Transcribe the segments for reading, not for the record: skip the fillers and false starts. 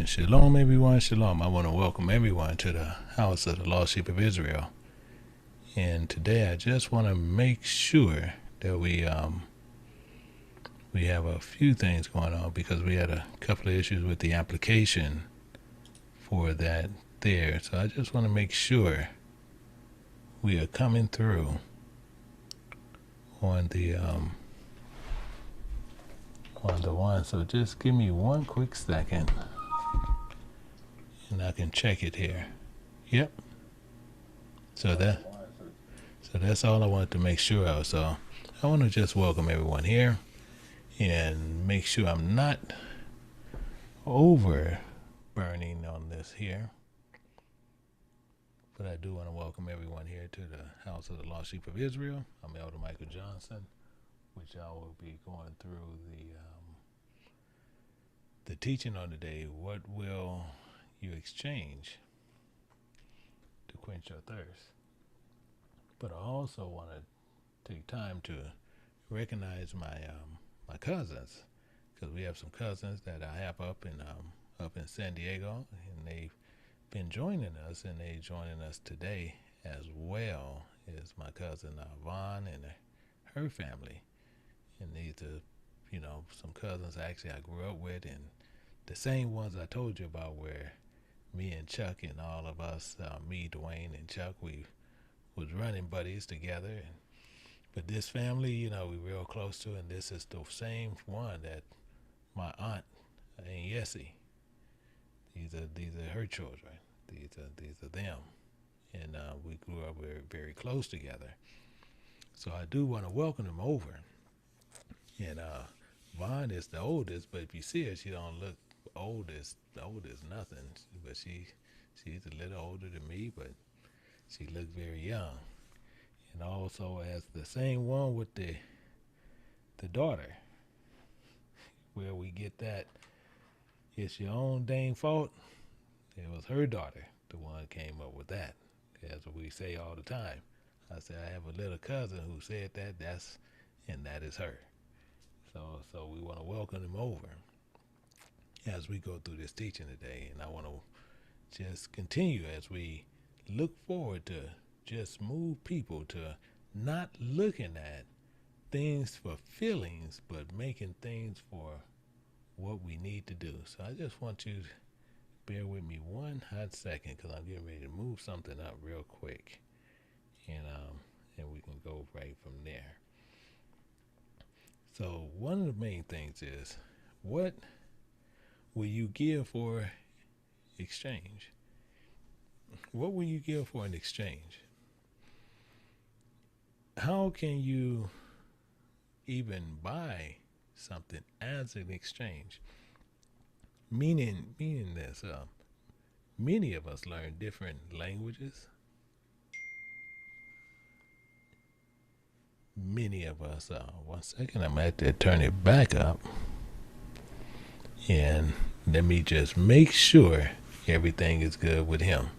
And shalom, everyone. Shalom. I want to welcome everyone to the house of the lost sheep of Israel. And today, I just want to make sure that we have a few things going on because we had a couple of issues with the application for that there. So I just want to make sure we are coming through on the one. So just give me one quick second, and I can check it here. Yep. So that's all I wanted to make sure of. So I want to just welcome everyone here and make sure I'm not over burning on this here. But I do want to welcome everyone here to the house of the lost sheep of Israel. I'm Elder Michael Johnson, which I will be going through the teaching on today. What will you exchange to quench your thirst? But I also want to take time to recognize my my cousins, because we have some cousins that I have up in San Diego, and they've been joining us, and they joining us today as well as my cousin Vaughn and her family. And these are, some cousins actually I grew up with, and the same ones I told you about, where me and Chuck and all of us, me, Dwayne, and Chuck, we was running buddies together. But this family, we real close to, and this is the same one that my aunt and Yessie. These are her children. These are them, and we grew up very, very close together. So I do want to welcome them over. And Vaughn is the oldest, but if you see her, she don't look old as nothing. But she's a little older than me, but she looked very young. And also as the same one with the daughter, where we get that it's your own dang fault. It was her daughter, the one came up with that. As we say all the time. I said I have a little cousin who said that, that is her. So we want to welcome them over as we go through this teaching today. And I want to just continue as we look forward to just move people to not looking at things for feelings, but making things for what we need to do. So I just want you to bear with me one hot second, because I'm getting ready to move something up real quick, and we can go right from there. So one of the main things is, what will you give for exchange? What will you give for an exchange? How can you even buy something as an exchange? Meaning this, many of us learn different languages. Many of us, one second, I'm at to turn it back up. And let me just make sure everything is good with him.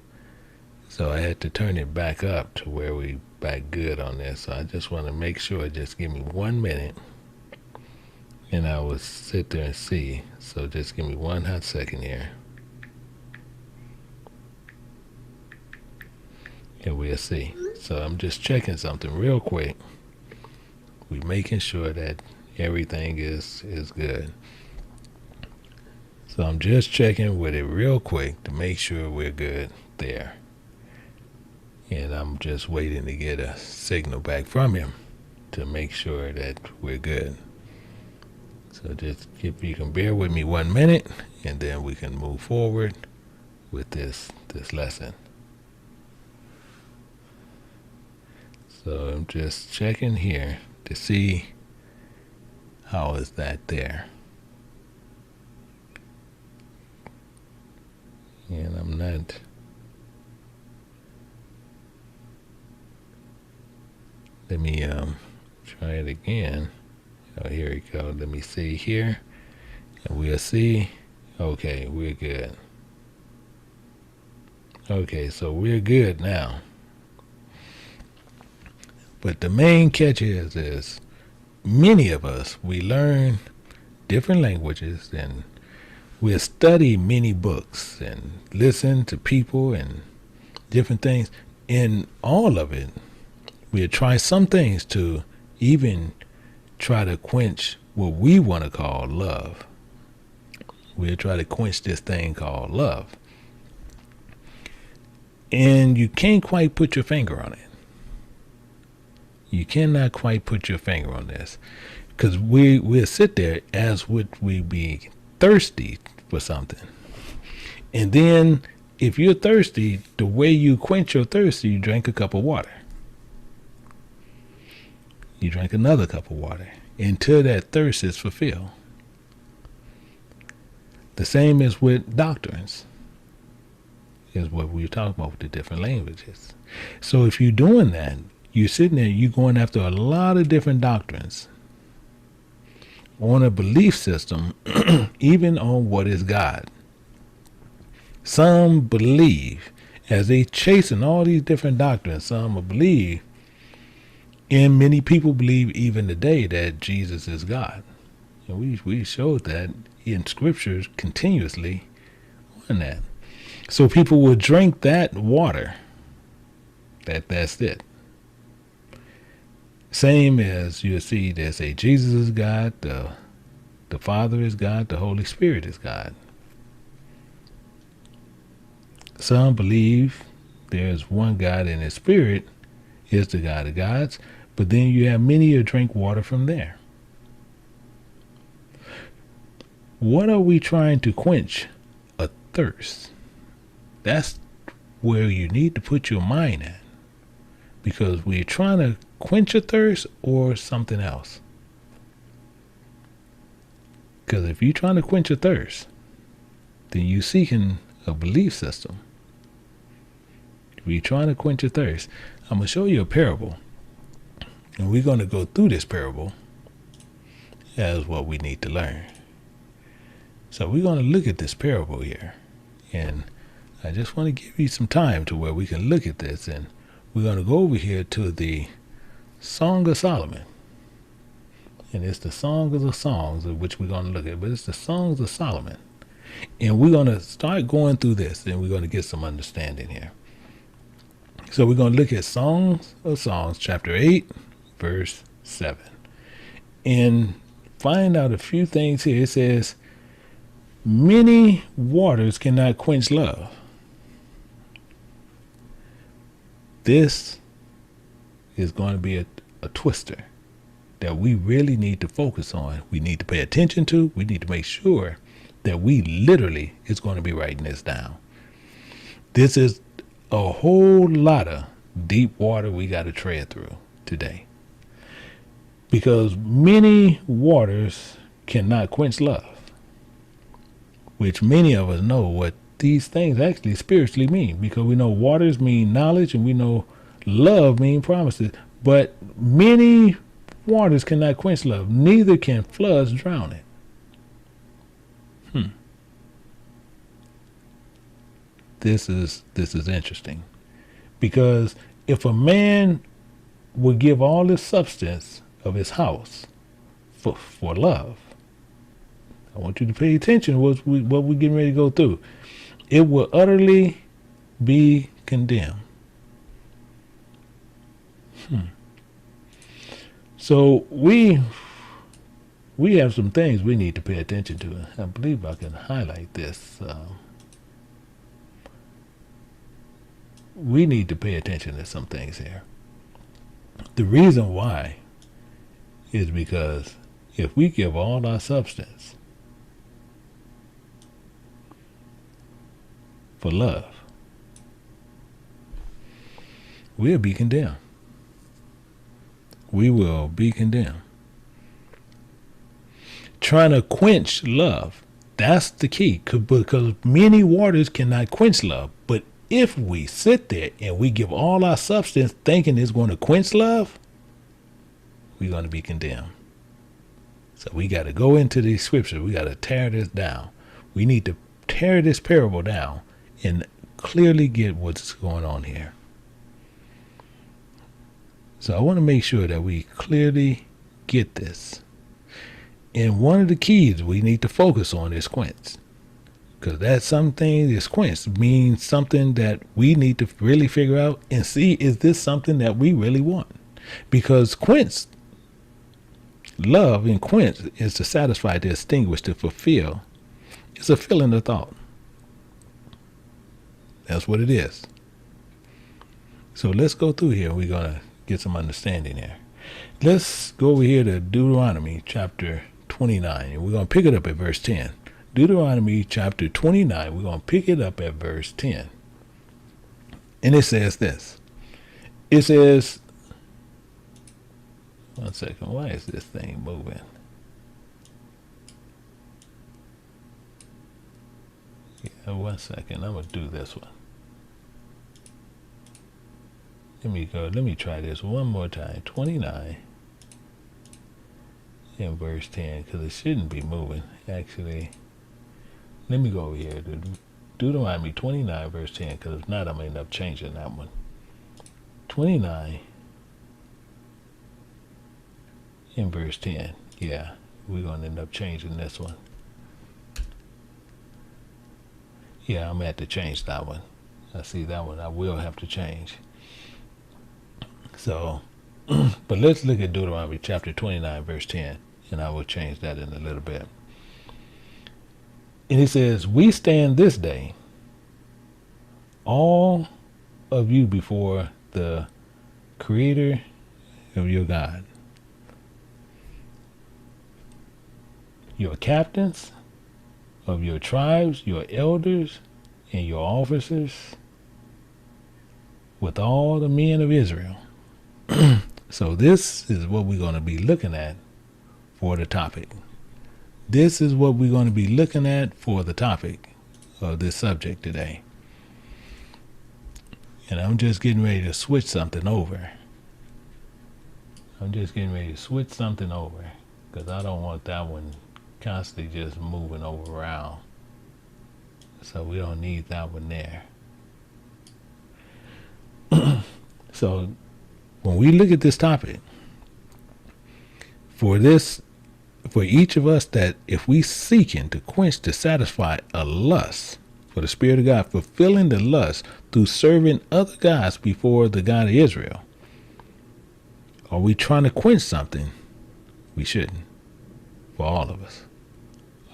So I had to turn it back up to where we back good on this. So I just want to make sure, just give me 1 minute, and I will sit there and see. So just give me one hot second here, and we'll see. So I'm just checking something real quick. We're making sure that everything is good. So I'm just checking with it real quick to make sure we're good there. And I'm just waiting to get a signal back from him to make sure that we're good. So just if you can bear with me 1 minute, and then we can move forward with this lesson. So I'm just checking here to see how is that there. And I'm not. Let me try it again. Oh, here we go. Let me see here. And we'll see. Okay, we're good. Okay, so we're good now. But the main catch is many of us, we learn different languages, and we'll study many books and listen to people and different things. In all of it, we'll try some things to even try to quench what we want to call love. We'll try to quench this thing called love. And you can't quite put your finger on it. You cannot quite put your finger on this. Because we'll sit there as would we be thirsty for something. And then if you're thirsty, the way you quench your thirst, you drink a cup of water. You drink another cup of water until that thirst is fulfilled. The same as with doctrines, is what we were talking about with the different languages. So if you're doing that, you're sitting there, you're going after a lot of different doctrines on a belief system, even on what is God. Some believe, as they chasing all these different doctrines, some believe, and many people believe even today, that Jesus is God. And we showed that in scriptures continuously on that. So people will drink that water. That's it. Same as you'll see they say Jesus is God, the Father is God, the Holy Spirit is God. Some believe there's one God and His Spirit is the God of gods, but then you have many who drink water from there. What are we trying to quench? A thirst. That's where you need to put your mind at, because we're trying to quench a thirst or something else. Because if you're trying to quench a thirst, then you're seeking a belief system. If you're trying to quench a thirst, I'm going to show you a parable. And we're going to go through this parable as what we need to learn. So we're going to look at this parable here. And I just want to give you some time to where we can look at this. And we're going to go over here to the Song of Solomon. And it's the Song of the Songs of which we're going to look at. But it's the Songs of Solomon. And we're going to start going through this. And we're going to get some understanding here. So we're going to look at Songs of Songs, chapter 8, verse 7. And find out a few things here. It says, many waters cannot quench love. This is going to be a twister that we really need to focus on. We need to pay attention to. We need to make sure that we literally is going to be writing this down. This is a whole lot of deep water we got to tread through today. Because many waters cannot quench love, which many of us know what these things actually spiritually mean, because we know waters mean knowledge and we know love mean promises. But many waters cannot quench love, neither can floods drown it. This is interesting, because if a man would give all the substance of his house for love, I want you to pay attention to what we're getting ready to go through. It will utterly be condemned. So we have some things we need to pay attention to. I believe I can highlight this. We need to pay attention to some things here. The reason why is because if we give all our substance for love, we'll be condemned. We will be condemned. Trying to quench love, that's the key, because many waters cannot quench love. But if we sit there and we give all our substance thinking it's going to quench love, we're going to be condemned. So we got to go into these scriptures. We got to tear this down. We need to tear this parable down and clearly get what's going on here. So I want to make sure that we clearly get this. And one of the keys we need to focus on is quench. Because that something is quenched means something that we need to really figure out and see, is this something that we really want? Because quench, love and quench is to satisfy, to extinguish, to fulfill. It's a feeling of thought. That's what it is. So let's go through here. We're going to get some understanding here. Let's go over here to Deuteronomy chapter 29. And we're going to pick it up at verse 10. Deuteronomy chapter 29, we're going to pick it up at verse 10. And it says this. It says, one second, why is this thing moving? Yeah, one second, I'm going to do this one. Let me try this one more time. 29 in verse 10, because it shouldn't be moving. Actually, let me go over here to Deuteronomy 29 verse 10, because if not, I'm going to end up changing that one. 29 in verse 10. Yeah, we're going to end up changing this one. Yeah, I'm going to have to change that one. I see that one I will have to change. So, but let's look at Deuteronomy chapter 29 verse 10, and I will change that in a little bit. And it says, we stand this day, all of you, before the Creator of your God, your captains of your tribes, your elders, and your officers, with all the men of Israel. So this is what we're going to be looking at for the topic. This is what we're going to be looking at for the topic of this subject today. And I'm just getting ready to switch something over. Because I don't want that one constantly just moving over around. So we don't need that one there. So when we look at this topic, for each of us, that if we seeking to quench, to satisfy a lust for the Spirit of God, fulfilling the lust through serving other gods before the God of Israel, are we trying to quench something we shouldn't? For all of us.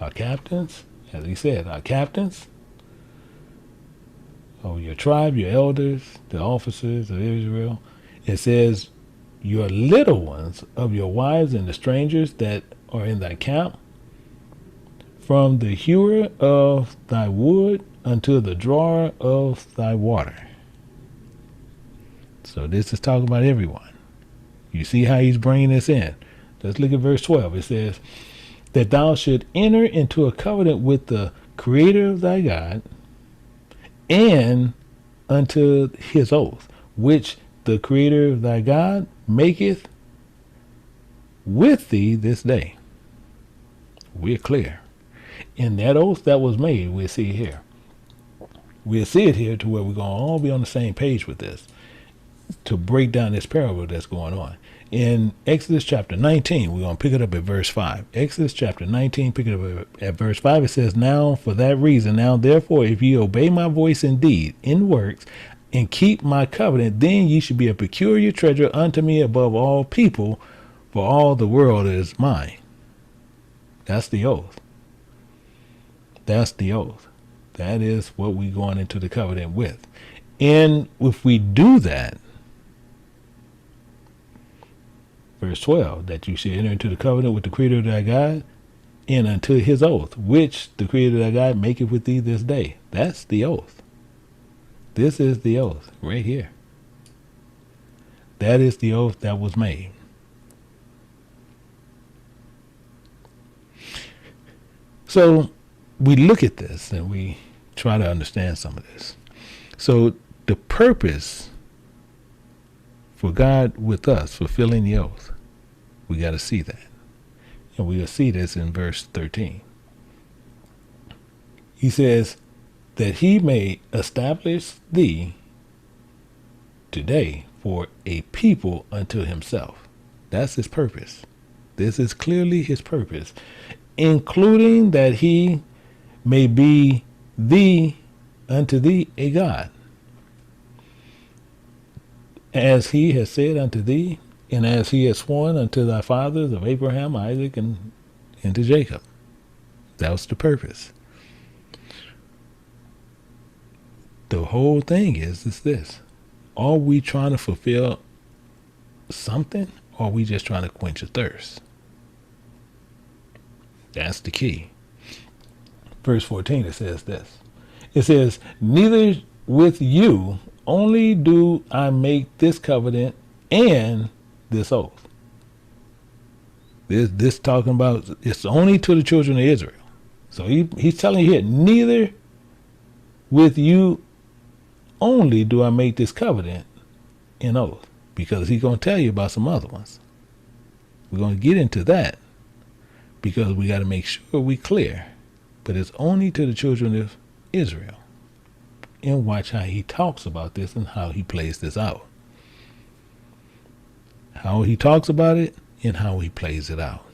Our captains, as he said, our captains of your tribe, your elders, the officers of Israel. It says, your little ones of your wives and the strangers that are in thy camp, from the hewer of thy wood unto the drawer of thy water. So this is talking about everyone. You see how he's bringing this in. Let's look at verse 12. It says, that thou should enter into a covenant with the Creator of thy God, and unto his oath, which the Creator of thy God maketh with thee this day. We're clear. In that oath that was made, we'll see it here. We'll see it here to where we're going to all be on the same page with this, to break down this parable that's going on. In Exodus chapter 19, we're going to pick it up at verse 5. Exodus chapter 19, pick it up at verse 5. It says, now for that reason, now therefore, if ye obey my voice indeed, in works, and keep my covenant, then ye should be a peculiar treasure unto me above all people, for all the world is mine. That's the oath. That's the oath. That is what we're going into the covenant with. And if we do that, verse 12, that you should enter into the covenant with the Creator of thy God, and unto his oath, which the Creator of thy God maketh with thee this day. That's the oath. This is the oath right here. That is the oath that was made. So we look at this and we try to understand some of this. So the purpose for God with us, fulfilling the oath, we got to see that. And we'll see this in verse 13. He says, that he may establish thee today for a people unto himself. That's his purpose. This is clearly his purpose, including that he may be thee unto thee a God, as he has said unto thee, and as he has sworn unto thy fathers of Abraham, Isaac, and to Jacob. That was the purpose. The whole thing is this. Are we trying to fulfill something, or are we just trying to quench a thirst? That's the key. Verse 14, it says this. It says, neither with you only do I make this covenant and this oath. This talking about, it's only to the children of Israel. So he's telling you here, neither with you only do I make this covenant and oath. Because he's going to tell you about some other ones. We're going to get into that because we got to make sure we're clear. But it's only to the children of Israel. And watch how he talks about this and how he plays this out. How he talks about it and how he plays it out.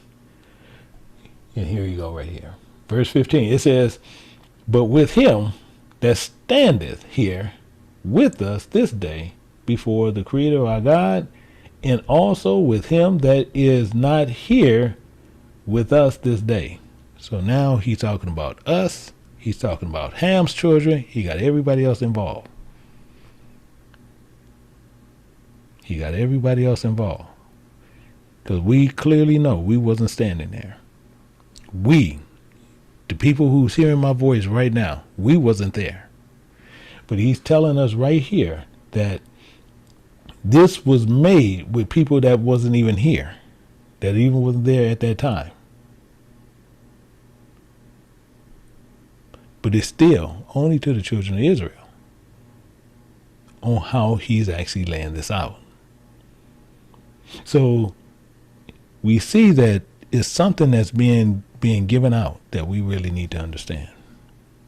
And here you go right here. Verse 15, it says, but with him that standeth here with us this day before the Creator our God, and also with him that is not here with us this day. So now he's talking about us. He's talking about Ham's children. He got everybody else involved. He got everybody else involved. Because we clearly know we wasn't standing there. We, the people who's hearing my voice right now, we wasn't there. But he's telling us right here that this was made with people that wasn't even here, that even wasn't there at that time. But it's still only to the children of Israel on how he's actually laying this out. So we see that it's something that's being given out that we really need to understand.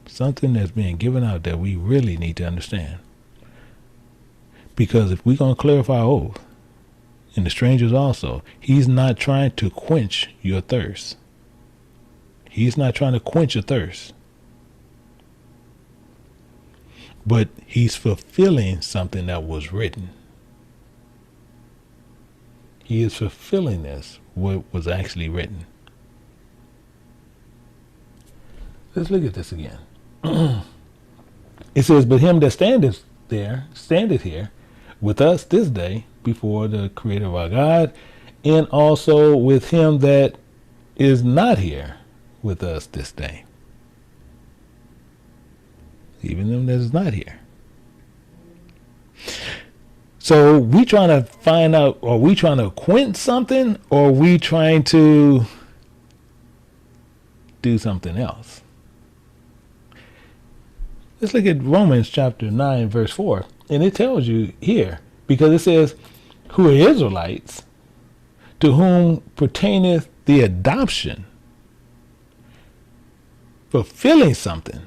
Something that's being given out that we really need to understand. Because if we're going to clarify our oath, and the strangers also, he's not trying to quench your thirst. He's not trying to quench your thirst. But he's fulfilling something that was written. He is fulfilling this, what was actually written. Let's look at this again. It says, but him that standeth here with us this day before the Creator of our God, and also with him that is not here with us this day. Even them that is not here. So we trying to find out, are we trying to quench something, or are we trying to do something else? Let's look at Romans chapter 9, verse 4. And it tells you here, because it says, who are Israelites, to whom pertaineth the adoption, fulfilling something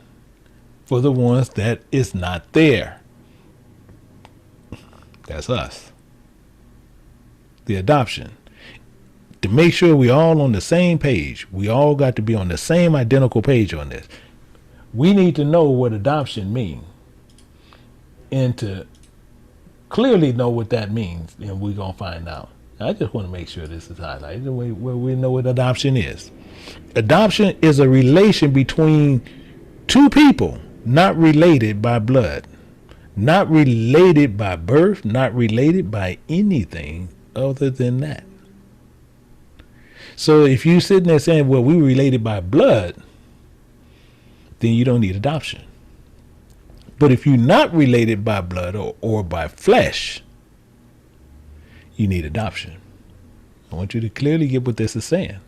for the ones that is not there. That's us. The adoption. To make sure we all on the same page. We all got to be on the same identical page on this. We need to know what adoption means. And to clearly know what that means, and we're going to find out. I just want to make sure this is highlighted where we know what adoption is. Adoption is a relation between two people not related by blood, not related by birth, not related by anything other than that. So if you're sitting there saying, well, we related by blood, then you don't need adoption. But if you're not related by blood or by flesh, you need adoption. I want you to clearly get what this is saying.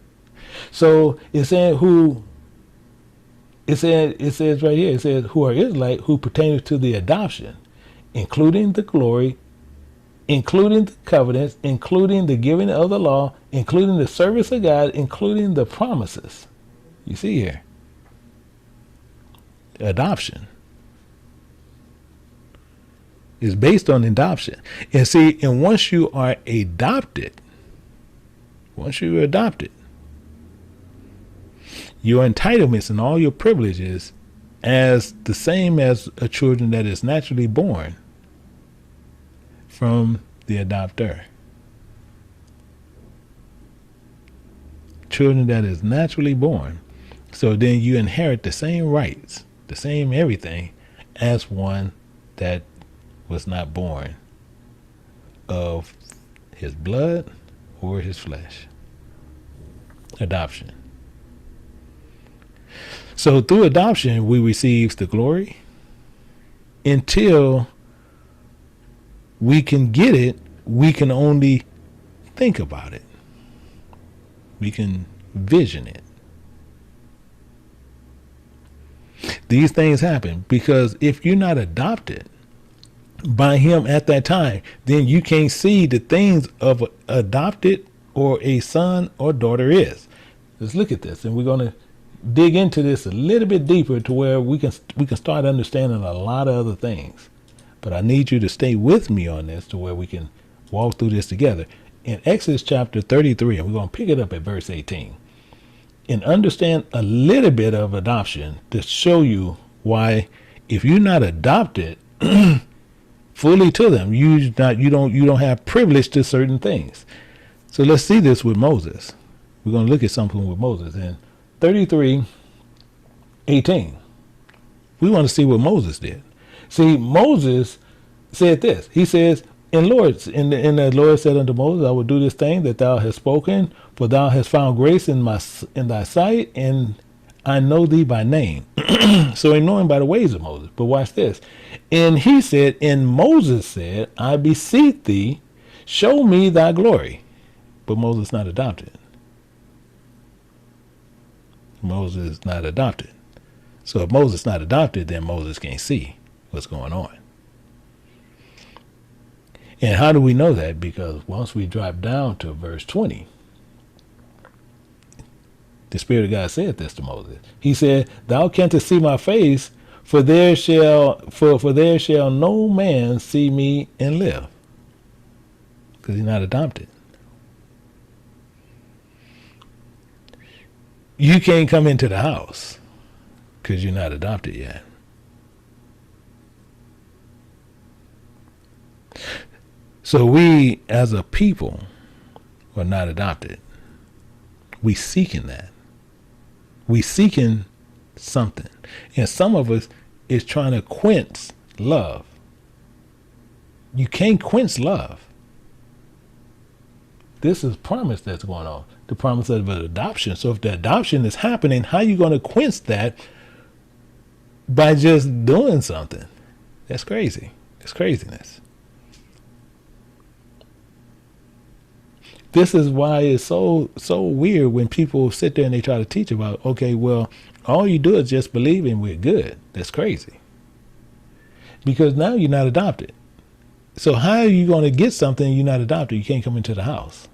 So it's saying it says right here, it says who are Israelites, who pertain to the adoption, including the glory, including the covenants, including the giving of the law, including the service of God, including the promises. You see here. Adoption is based on adoption. And see, and once you are adopted, your entitlements and all your privileges as the same as a children that is naturally born from the adopter. Children that is naturally born. So then you inherit the same rights, the same everything as one that was not born of his blood or his flesh. Adoption. So through adoption, we receive the glory. Until we can get it, we can only think about it. We can vision it. These things happen because if you're not adopted by him at that time, then you can't see the things of adopted or a son or daughter is. Let's look at this, and we're going to dig into this a little bit deeper to where we can start understanding a lot of other things. But I need you to stay with me on this to where we can walk through this together. In Exodus chapter 33, and we're going to pick it up at verse 18, and understand a little bit of adoption to show you why, if you're not adopted fully to them, you don't have privilege to certain things. So let's see this with Moses. We're going to look at something with Moses in 33:18. We want to see what Moses did. See, Moses said this. He says, and the Lord said unto Moses, I will do this thing that thou hast spoken, for thou hast found grace in thy sight, and I know thee by name. So he know him by the ways of Moses. But watch this. And he said, and Moses said, I beseech thee, show me thy glory. But Moses not adopted. Moses is not adopted. So if Moses not adopted, then Moses can't see what's going on. And how do we know that? Because once we drop down to verse 20, the Spirit of God said this to Moses. He said, thou canst see my face, for there shall no man see me and live. Because he's not adopted. You can't come into the house because you're not adopted yet. So we, as a people, are not adopted. We seeking that. We seeking something. And some of us is trying to quench love. You can't quench love. This is promise that's going on. The promise of adoption. So if the adoption is happening, how are you going to quench that by just doing something? That's crazy. It's craziness. This is why it's so weird when people sit there and they try to teach about, okay, well, all you do is just believe and we're good. That's crazy. Because now you're not adopted. So how are you going to get something you're not adopted? You can't come into the house.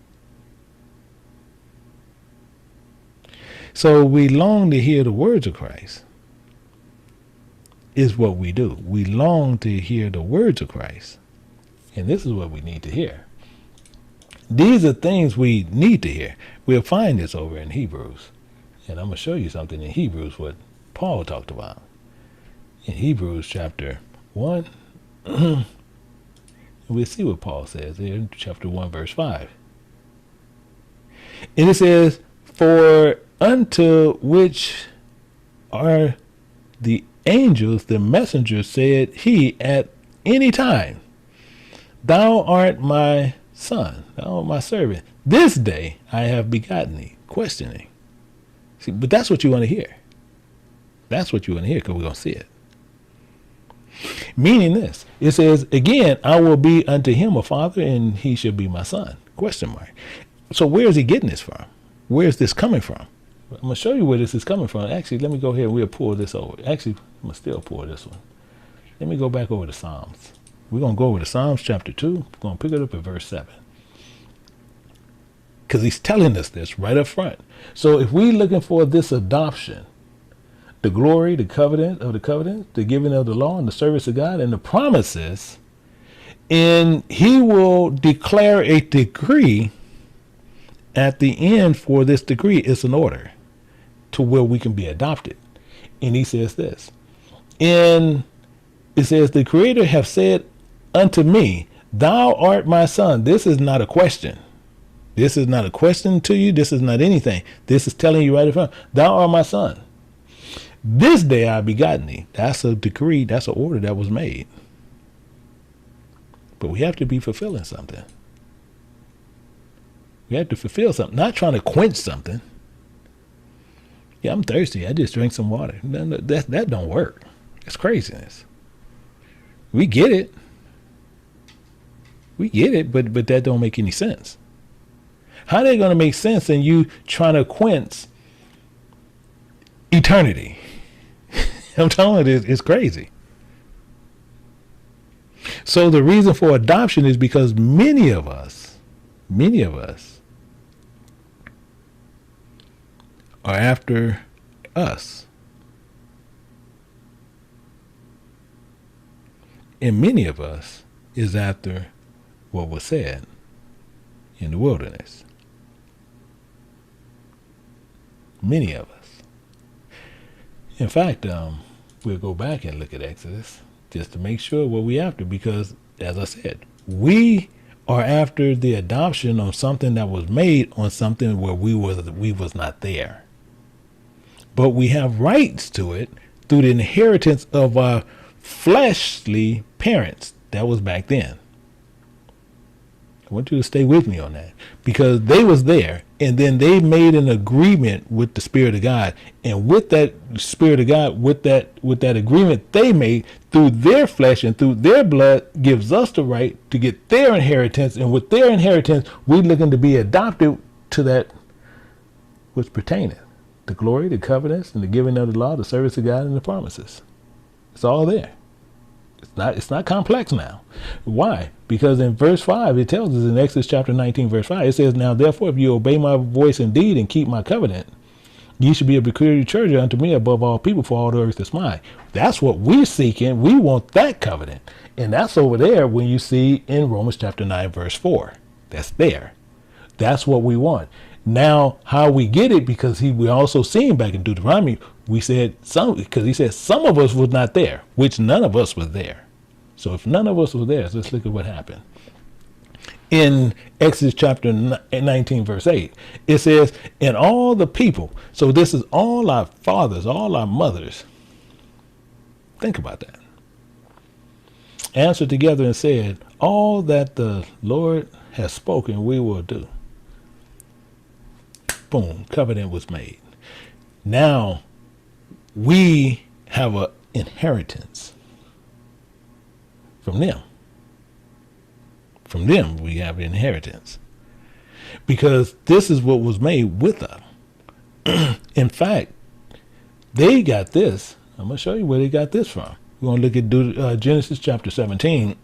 So we long to hear the words of Christ. Is what we do. We long to hear the words of Christ. And this is what we need to hear. These are things we need to hear. We'll find this over in Hebrews. And I'm going to show you something in Hebrews, what Paul talked about. In Hebrews chapter 1, we'll see what Paul says there in chapter 1, verse 5. And it says, for unto which are the angels, the messengers, said he at any time, thou art my son, thou art my servant. This day I have begotten thee. Questioning. See, but that's what you want to hear. That's what you want to hear, because we're going to see it. Meaning this, it says, again, I will be unto him a father, and he shall be my son. Question mark. So where is he getting this from? Where is this coming from? I'm going to show you where this is coming from. Actually, let me go here and we'll pull this over. Actually, I'm going to still pull this one. Let me go back over to Psalms. We're going to go over to Psalms chapter 2. We're going to pick it up at verse 7. Because he's telling us this right up front. So if we're looking for this adoption, the glory, the covenant, the giving of the law and the service of God and the promises, and he will declare a decree at the end. For this decree is an order to where we can be adopted. And he says this, In it says, the Creator have said unto me, thou art my son. This is not a question. This is not a question to you. This is not anything. This is telling you right in front. Thou art my son. This day I begotten thee. That's a decree. That's an order that was made. But we have to be fulfilling something. We have to fulfill something. Not trying to quench something. Yeah, I'm thirsty. I just drank some water. That don't work. It's craziness. We get it. We get it, but that don't make any sense. How are they going to make sense in you trying to quench eternity? I'm telling you, it's crazy. So the reason for adoption is because many of us are after us. And many of us is after what was said in the wilderness. Many of us. In fact, we'll go back and look at Exodus just to make sure what we after, because as I said, we are after the adoption of something that was made on something where we was not there. But we have rights to it through the inheritance of our fleshly parents. That was back then. I want you to stay with me on that, because they was there, and then they made an agreement with the Spirit of God, and with that Spirit of God, with that agreement they made through their flesh and through their blood, gives us the right to get their inheritance, and with their inheritance, we're looking to be adopted to that which pertaineth, the glory, the covenants, and the giving of the law, the service of God, and the promises. It's all there. It's not complex now. Why? Because in verse 5, it tells us in Exodus chapter 19, verse 5, it says, now therefore, if you obey my voice indeed and keep my covenant, you should be a peculiar treasure unto me above all people, for all the earth is mine. That's what we're seeking. We want that covenant. And that's over there when you see in Romans chapter 9, verse 4. That's there. That's what we want. Now, how we get it, because we also seen back in Deuteronomy, we said some, because he said some of us was not there, which none of us was there. So if none of us was there, let's look at what happened. In Exodus chapter 19, verse 8, it says, and all the people, so this is all our fathers, all our mothers. Think about that. Answered together and said, all that the Lord has spoken, we will do. Boom, covenant was made. Now we have an inheritance from them. From them we have inheritance, because this is what was made with them. In fact, they got this. I'm going to show you where they got this from. We're going to look at Genesis chapter 17,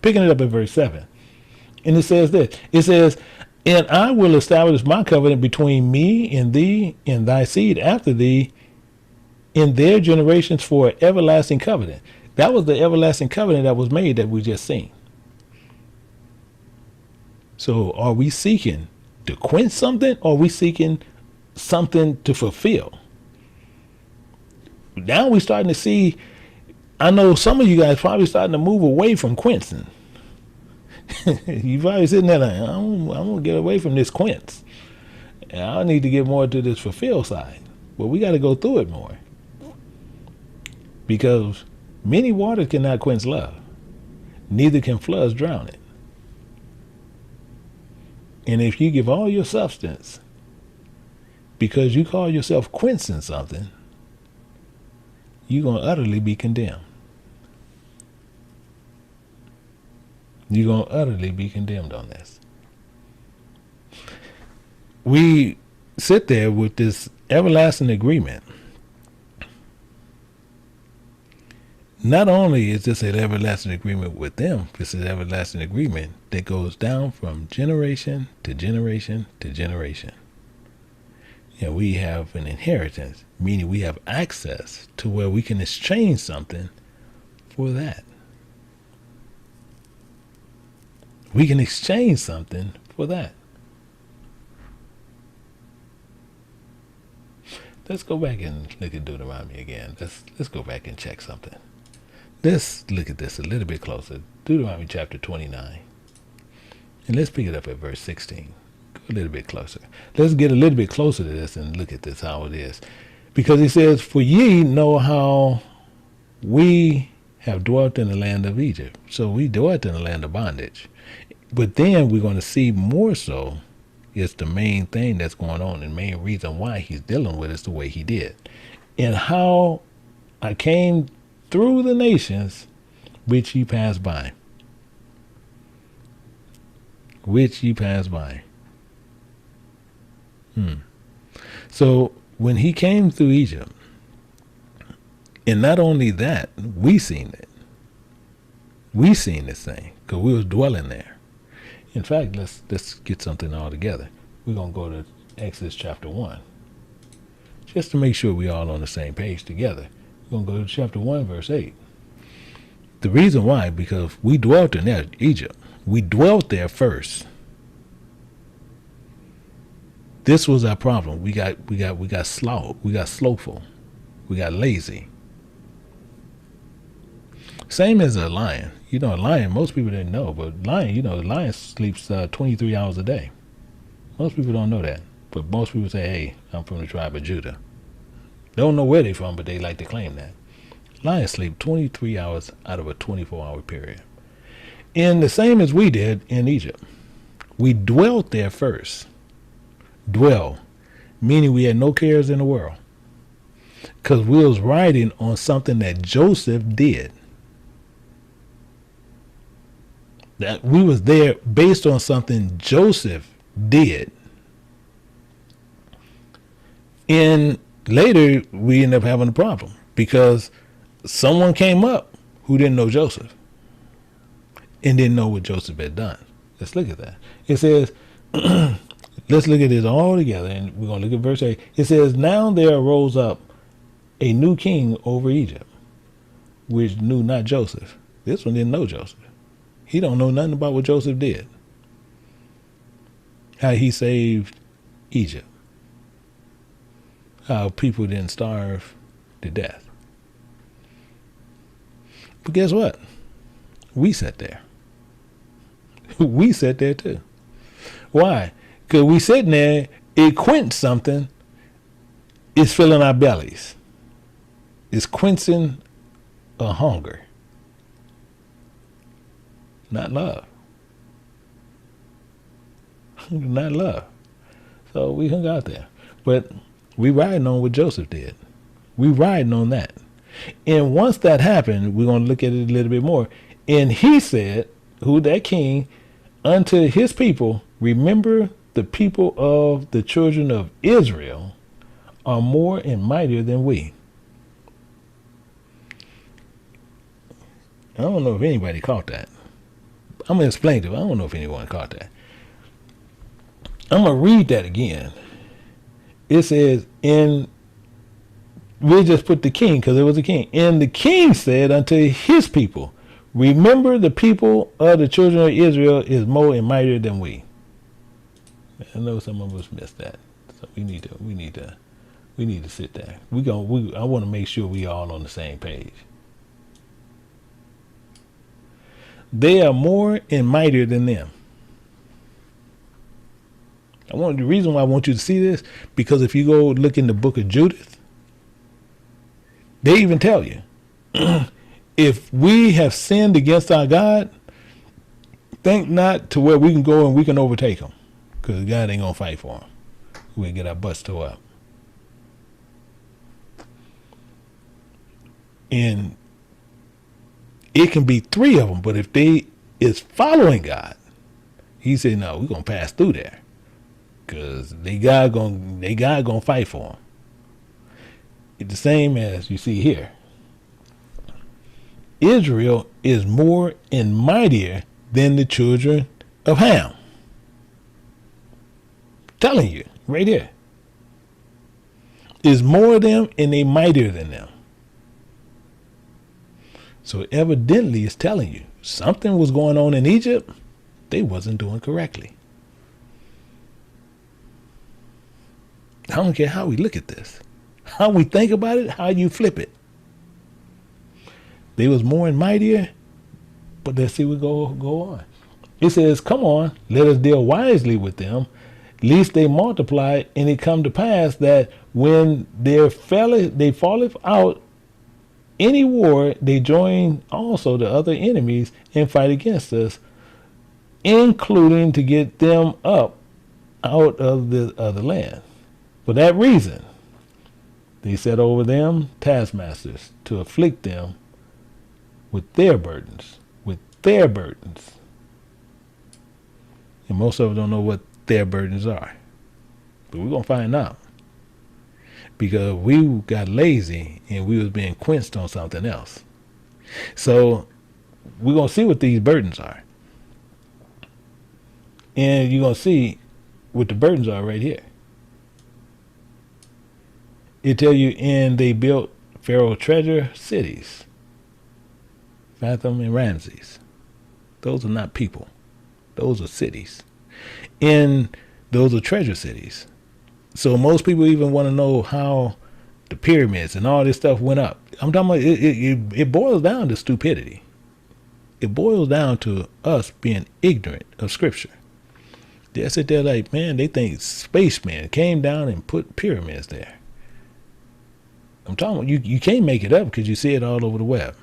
picking it up at verse 7. And it says this. It says, and I will establish my covenant between me and thee and thy seed after thee in their generations for an everlasting covenant. That was the everlasting covenant that was made that we just seen. So are we seeking to quench something, or are we seeking something to fulfill? Now we're starting to see, I know some of you guys probably starting to move away from quenching. You're probably sitting there like, I'm going to get away from this quench. And I need to get more to this fulfill side. But we got to go through it more. Because many waters cannot quench love. Neither can floods drown it. And if you give all your substance because you call yourself quenching something, you're going to utterly be condemned. You're going to utterly be condemned on this. We sit there with this everlasting agreement. Not only is this an everlasting agreement with them, this is an everlasting agreement that goes down from generation to generation to generation. And we have an inheritance, meaning we have access to where we can exchange something for that. We can exchange something for that. let's go back and look at Deuteronomy again. Let's go back and check something. Let's look at this a little bit closer. Deuteronomy chapter 29. And let's pick it up at verse 16. Go a little bit closer. Let's get a little bit closer to this and look at this, how it is. Because he says, for ye know how we have dwelt in the land of Egypt. So we dwelt in the land of bondage. But then we're going to see more so is the main thing that's going on, and main reason why he's dealing with us the way he did. And how I came through the nations which ye passed by. Which ye passed by. So when he came through Egypt, and not only that, we seen it. We seen this thing because we was dwelling there. In fact, let's get something all together. We're gonna go to Exodus chapter 1, just to make sure we all on the same page together. We're gonna go to chapter 1, verse 8. The reason why, because we dwelt in there, Egypt. We dwelt there first. This was our problem. We got slow. We got slowful. We got lazy. Same as a lion. You know, a lion, most people didn't know, but lion, a lion sleeps 23 hours a day. Most people don't know that. But most people say, hey, I'm from the tribe of Judah. Don't know where they're from, but they like to claim that. Lions sleep 23 hours out of a 24-hour period. And the same as we did in Egypt. We dwelt there first. Dwell, meaning we had no cares in the world. Because we was riding on something that Joseph did. That we was there based on something Joseph did. And later we ended up having a problem because someone came up who didn't know Joseph and didn't know what Joseph had done. Let's look at that. It says, let's look at this all together, and we're going to look at verse 8. It says, now there arose up a new king over Egypt, which knew not Joseph. This one didn't know Joseph. He don't know nothing about what Joseph did. How he saved Egypt. How people didn't starve to death. But guess what? We sat there. We sat there too. Why? Because we sitting there, it quenched something. It's filling our bellies. It's quenching a hunger. Not love. Not love. So we hung out there. But we riding on what Joseph did. We riding on that. And once that happened, we're going to look at it a little bit more. And he said, who that king, unto his people, remember the people of the children of Israel are more and mightier than we. I don't know if anybody caught that. I'm going to explain to you. I don't know if anyone caught that. I'm going to read that again. It says, we'll just put the king because it was a king. And the king said unto his people, remember the people of the children of Israel is more and mightier than we. I know some of us missed that. So we need to sit there. I want to make sure we all on the same page. They are more and mightier than them. The reason why I want you to see this, because if you go look in the book of Judith, they even tell you, if we have sinned against our God, think not to where we can go and we can overtake them, because God ain't gonna fight for them. We'll get our butts tore up. And it can be 3 of them, but if they is following God, he said, no, we're gonna pass through there, because they God gonna fight for them. It's the same as you see here. Israel is more and mightier than the children of Ham. Telling you right here, is more of them and they mightier than them. So evidently it's telling you something was going on in Egypt they wasn't doing correctly. I don't care how we look at this. how we think about it, how you flip it. They was more and mightier, but let's see what go on. It says, come on, let us deal wisely with them, lest they multiply, and it come to pass that when they falleth out any war, they join also the other enemies and fight against us, including to get them up out of the other land. For that reason, they set over them taskmasters to afflict them with their burdens. And most of us don't know what their burdens are. But we're going to find out. Because we got lazy and we was being quenched on something else. So we're going to see what these burdens are. And you're going to see what the burdens are right here. It tell you, and they built Pharaoh treasure cities. Fathom and Ramses. Those are not people. Those are cities. And those are treasure cities. So most people even want to know how the pyramids and all this stuff went up. I'm talking about it boils down to stupidity. It boils down to us being ignorant of Scripture. They sit there like, man, they think spacemen came down and put pyramids there. I'm talking about you can't make it up because you see it all over the web.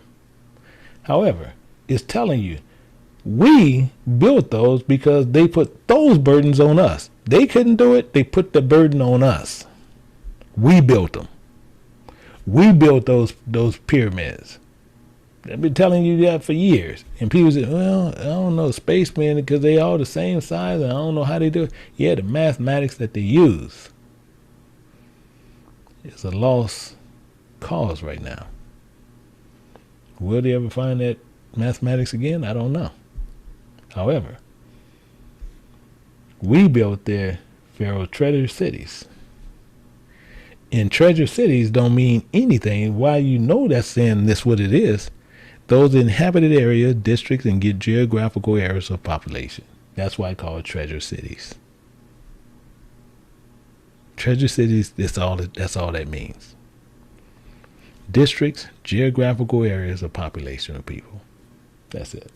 However, it's telling you we built those because they put those burdens on us. They couldn't do it. They put the burden on us. We built them. We built those pyramids. I've been telling you that for years. And people say, well, I don't know, spacemen, because they all the same size, and I don't know how they do it. Yeah, the mathematics that they use is a lost cause right now. Will they ever find that mathematics again? I don't know. However, we built their Pharaoh treasure cities. And treasure cities don't mean anything. Why you know that's saying this what it is? Those inhabited areas, districts, and get geographical areas of population. That's why I call it treasure cities. Treasure cities, that's all that means. Districts, geographical areas of population of people. That's it.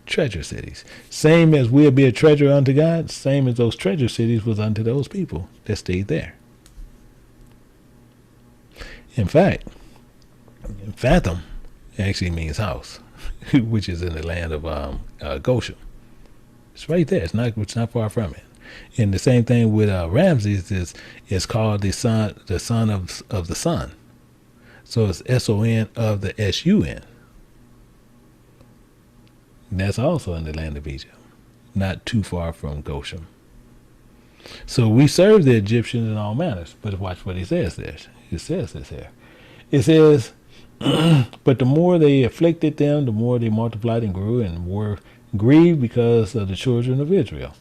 Treasure cities. Same as we'll be a treasure unto God, same as those treasure cities was unto those people that stayed there. In fact, Fathom actually means house, which is in the land of Goshen. It's right there. It's not far from it. And the same thing with Ramses is called the son of the sun. So it's S-O-N of the S-U-N. That's also in the land of Egypt, not too far from Goshen. So we serve the Egyptians in all manners. But watch what he says there. It says this here. It says, but the more they afflicted them, the more they multiplied and grew and were grieved because of the children of Israel.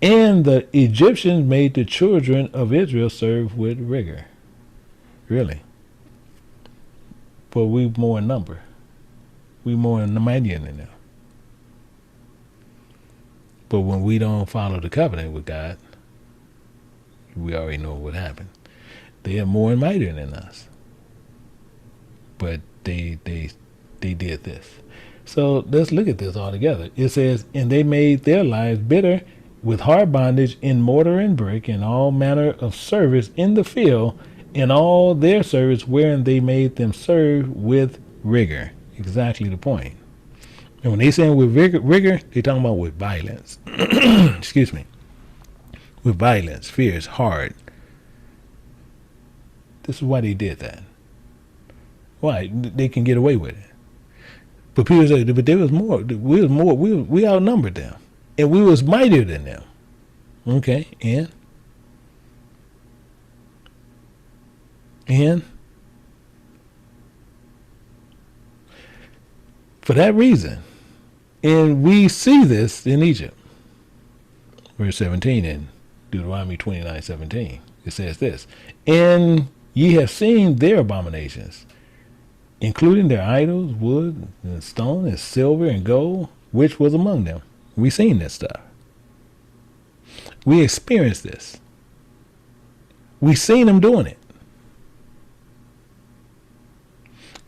And the Egyptians made the children of Israel serve with rigor. Really. But we more in number. We more in the mightier than them. But when we don't follow the covenant with God, we already know what happened. They are more and mightier than us. But they did this. So let's look at this all together. It says, and they made their lives bitter with hard bondage in mortar and brick and all manner of service in the field, in all their service wherein they made them serve with rigor. Exactly the point. And when they say with rigor, they're talking about with violence. Excuse me. With violence, fierce, hard. This is why they did that. Why? They can get away with it. But people say, but there was more. We outnumbered them. And we was mightier than them. Okay, and for that reason, and we see this in Egypt. Verse 17 in Deuteronomy 29:17. It says this, and ye have seen their abominations, including their idols, wood and stone and silver and gold, which was among them. We seen this stuff. We experienced this. We seen them doing it.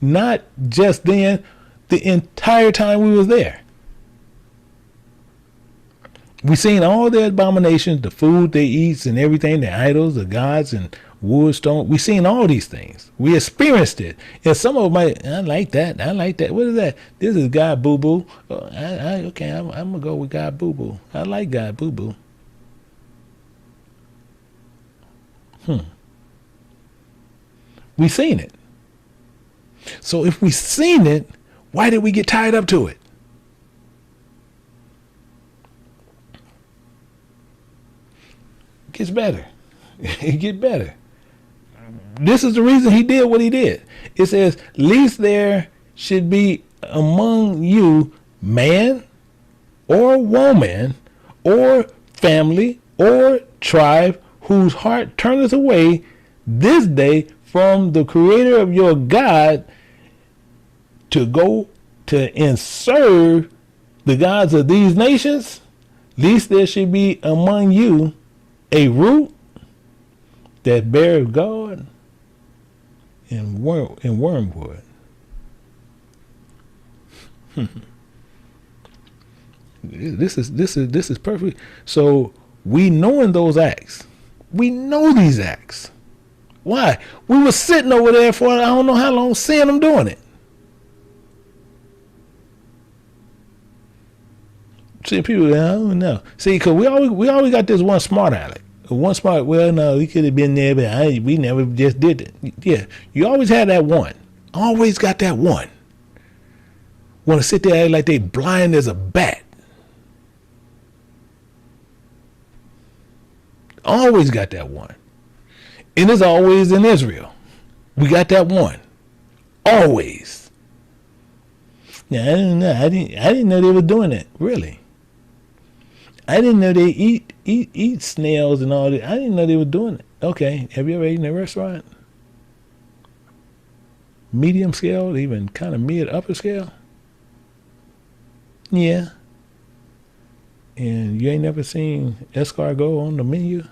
Not just then, the entire time we was there. We seen all the abominations, the food they eat and everything, the idols, the gods and wood, stone. We seen all these things. We experienced it. And some of them might, I like that. I like that. What is that? This is God Boo Boo. Okay, I'm going to go with God Boo Boo. I like God Boo Boo. We seen it. So if we seen it, why did we get tied up to it? It gets better. It gets better. This is the reason he did what he did. It says, least there should be among you man or woman or family or tribe whose heart turneth away this day from the creator of your God to go to and serve the gods of these nations. Least there should be among you a root that beareth God and wormwood. This is perfect. So we knowing those acts. We know these acts. Why? We were sitting over there for I don't know how long, seeing them doing it. See, people, I don't know. See, because we always got this one smart aleck. One smart, well, no, we could have been there, but we never just did it. Yeah, you always had that one. Always got that one. Want to sit there like they blind as a bat. Always got that one. And it's always in Israel. We got that one. Always. Now, I don't know. I didn't know they were doing that. Really. I didn't know they eat snails and all that. I didn't know they were doing it. Okay. Have you ever eaten in a restaurant? Medium scale, even kind of mid upper scale? Yeah. And you ain't never seen escargot on the menu?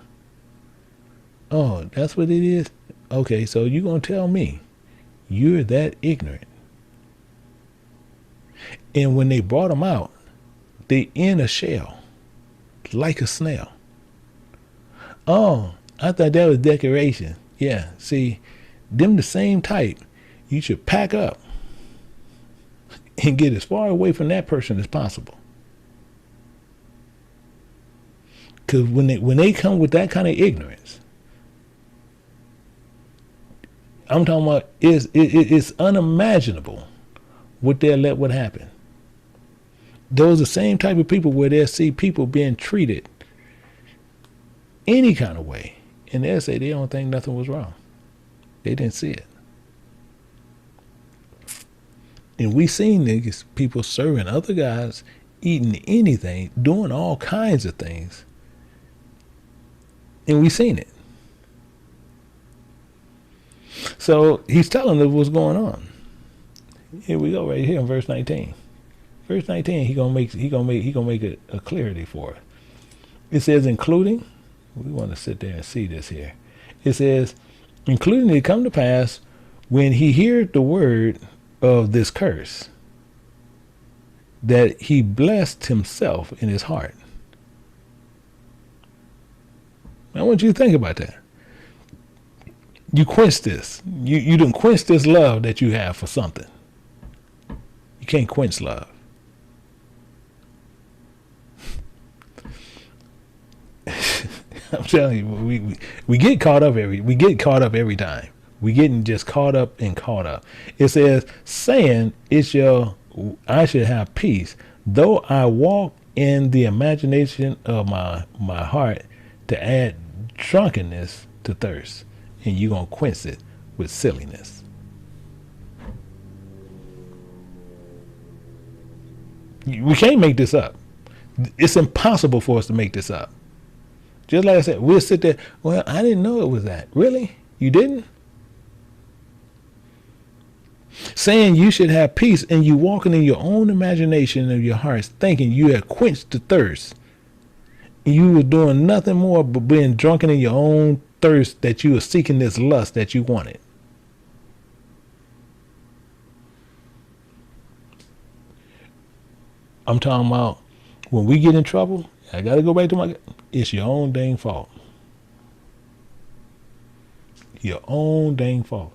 Oh, that's what it is? Okay, so you're going to tell me you're that ignorant. And when they brought them out, they in a shell, like a snail. Oh, I thought that was decoration. Yeah, see, them the same type. You should pack up and get as far away from that person as possible. Because when they come with that kind of ignorance, I'm talking about it's unimaginable what they'll let what happen. Those are the same type of people where they'll see people being treated any kind of way, and they'll say they don't think nothing was wrong. They didn't see it. And we seen niggas, people serving other guys, eating anything, doing all kinds of things. And we seen it. So he's telling us what's going on. Here we go, right here in verse 19. Verse 19, he gonna make a clarity for us. It says, including, we want to sit there and see this here. It says, including it come to pass when he heard the word of this curse, that he blessed himself in his heart. I want you to think about that. You quench this. You done quench this love that you have for something. You can't quench love. I'm telling you, we get caught up every time. We getting just caught up and caught up. It says, saying I should have peace, though I walk in the imagination of my heart, to add drunkenness to thirst, and you're going to quench it with silliness. We can't make this up. It's impossible for us to make this up. Just like I said, we'll sit there, well, I didn't know it was that. Really? You didn't? Saying you should have peace, and you walking in your own imagination of your hearts, thinking you had quenched the thirst. You were doing nothing more but being drunken in your own thirst, that you were seeking this lust that you wanted. I'm talking about when we get in trouble, I got to go back to it's your own dang fault. Your own dang fault.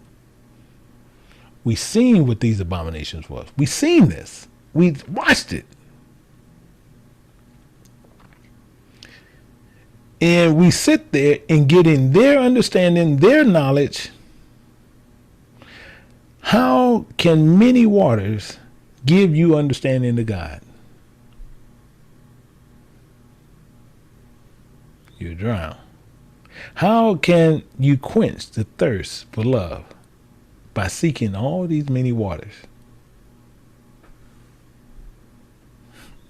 We seen what these abominations was. We seen this. We watched it. And we sit there and get in their understanding, their knowledge. How can many waters give you understanding to God? You drown. How can you quench the thirst for love? By seeking all these many waters.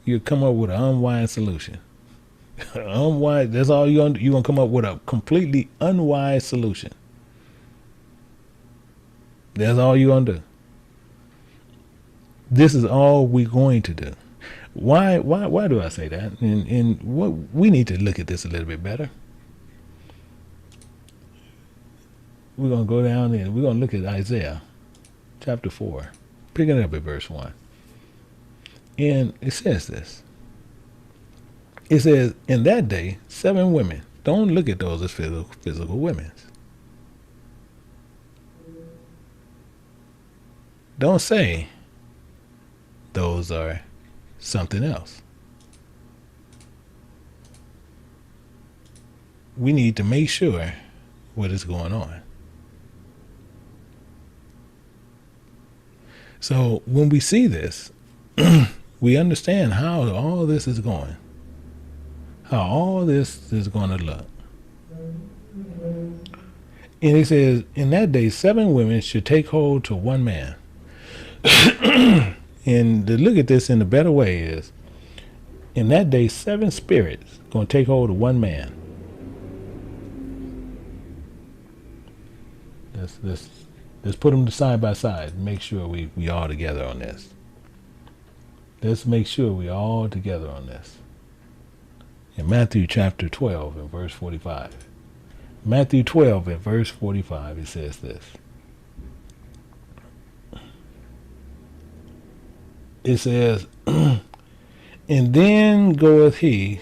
You come up with an unwise solution. Unwise. That's all you're gonna come up with, a completely unwise solution. That's all you're gonna do. This is all we're going to do. Why do I say that? And what we need to look at this a little bit better. We're going to go down and we're going to look at Isaiah chapter 4, picking up at verse 1. And it says this. It says, in that day, 7 women. Don't look at those as physical women. Don't say those are something else. We need to make sure what is going on. So when we see this, we understand how all this is going, how all this is going to look. And it says, in that day, 7 women should take hold to one man. And to look at this in a better way is, in that day, 7 spirits going to take hold of one man. Let's put them side by side and make sure we all together on this. Let's make sure we all together on this. In Matthew chapter 12 and verse 45. Matthew 12 and verse 45, it says this. It says, and then goeth he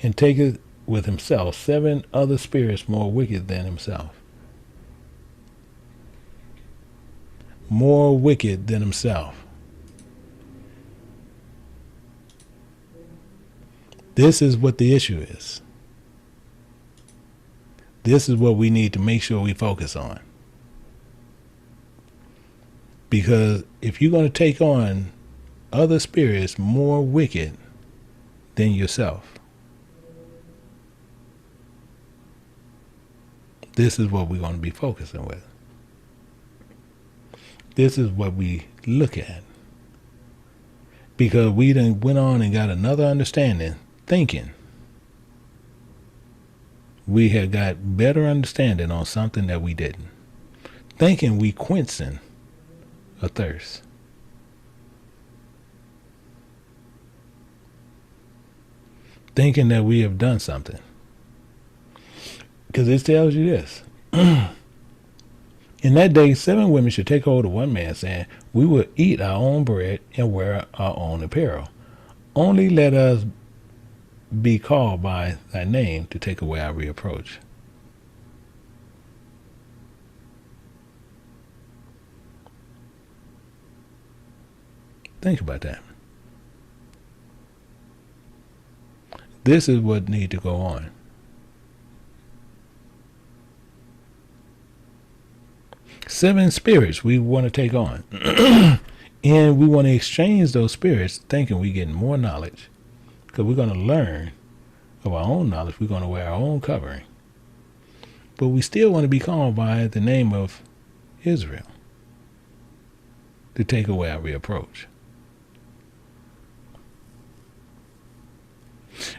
and taketh with himself 7 other spirits more wicked than himself. More wicked than himself. This is what the issue is. This is what we need to make sure we focus on. Because if you're going to take on other spirits more wicked than yourself, this is what we're going to be focusing with. This is what we look at. Because we done went on and got another understanding, thinking we had got better understanding on something that we didn't. Thinking we quenching a thirst. Thinking that we have done something. Because it tells you this. In that day, 7 women should take hold of one man, saying, we will eat our own bread and wear our own apparel. Only let us be called by thy name to take away our reproach. Think about that. This is what needs to go on. Seven spirits we want to take on. And we want to exchange those spirits thinking we're getting more knowledge. Because we're going to learn of our own knowledge. We're going to wear our own covering. But we still want to be called by the name of Israel to take away our reproach.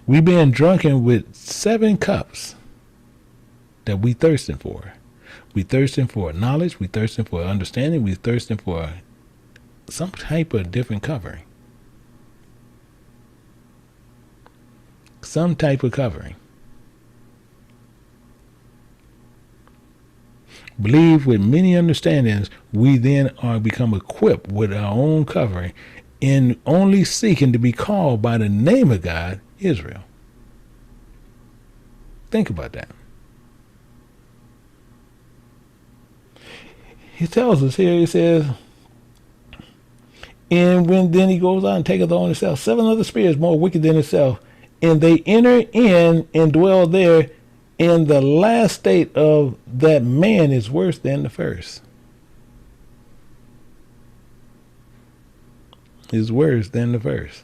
We've been drunken with 7 cups that we thirsting for. We thirsting for knowledge. We thirsting for understanding. We thirsting for some type of different covering. Some type of covering. Believe with many understandings, we then are become equipped with our own covering in only seeking to be called by the name of God, Israel. Think about that. He tells us here, he says, and when then he goes on and taketh on himself 7 other spirits more wicked than himself, and they enter in and dwell there, and the last state of that man is worse than the first. Is worse than the first.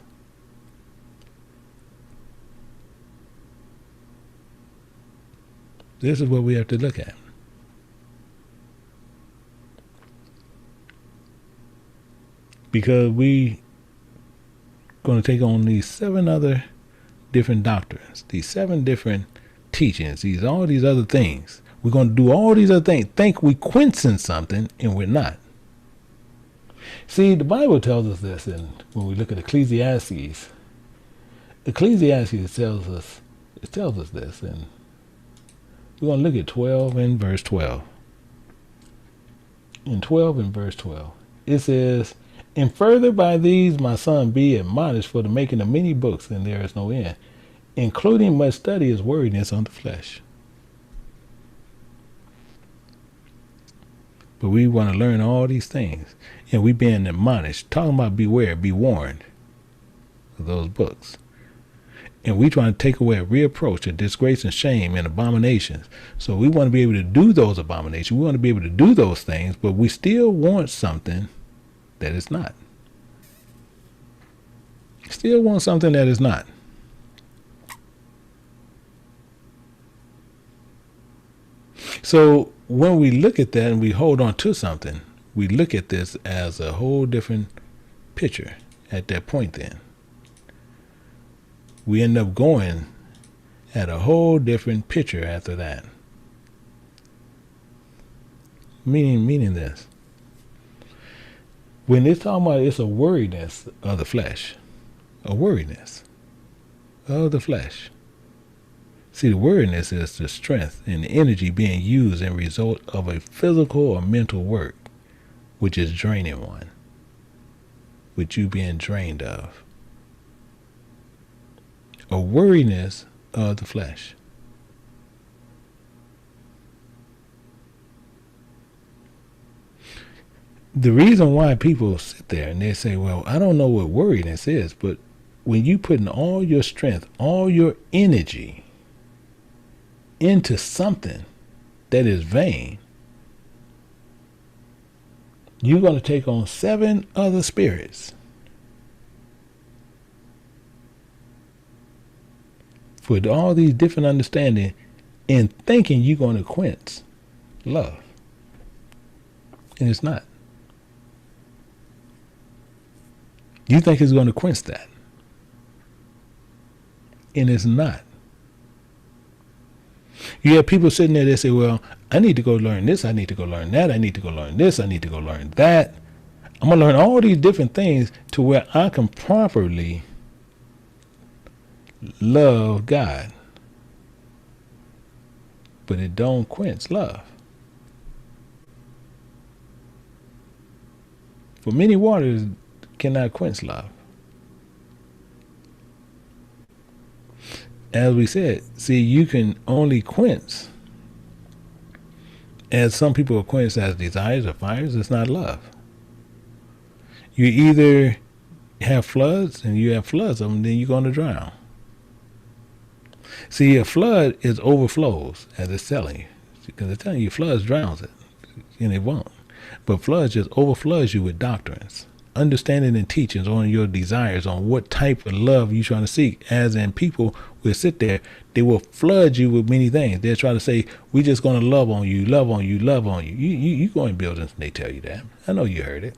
This is what we have to look at. Because we going to take on these 7 other different doctrines, these 7 different teachings, all these other things. We're going to do all these other things. Think we quenching something, and we're not. See, the Bible tells us this, and when we look at Ecclesiastes tells us this, and we're going to look at 12 and verse 12. In 12 and verse 12, it says, and further by these, my son, be admonished for the making of many books, and there is no end, including much study is weariness on the flesh. But we want to learn all these things, and we being admonished, talking about beware, be warned of those books. And we trying to take away a reproach, a disgrace and shame and abominations. So we want to be able to do those abominations. We want to be able to do those things, but we still want something that is not. Still want something that is not. So when we look at that and we hold on to something, we look at this as a whole different picture at that point then. We end up going at a whole different picture after that. Meaning this. When it's talking about it's a worriness of the flesh. A worriness of the flesh. See, the worriness is the strength and the energy being used in result of a physical or mental work, which is draining one, which you being drained of. A worriness of the flesh. The reason why people sit there and they say, well, I don't know what worriness is, but when you putting all your strength, all your energy into something that is vain, you're going to take on 7 other spirits for all these different understanding and thinking you're going to quench love. And it's not. You think it's going to quench that. And it's not. You have people sitting there that say, well, I need to go learn this, I need to go learn that, I need to go learn this, I need to go learn that. I'm going to learn all these different things to where I can properly love God. But it don't quench love. For many waters cannot quench love. As we said, see, you can only quench, as some people are quenched as desires or fires, it's not love. You either have floods, and you have floods of them, then you're going to drown. See, a flood is overflows, as it's telling you. Because it's telling you floods drowns it, and it won't. But floods just overflows you with doctrines, understanding and teachings on your desires, on what type of love you're trying to seek. As in, people will sit there, they will flood you with many things. They'll try to say, we're just going to love on you, love on you, love on you. You go in buildings and they tell you that. I know you heard it.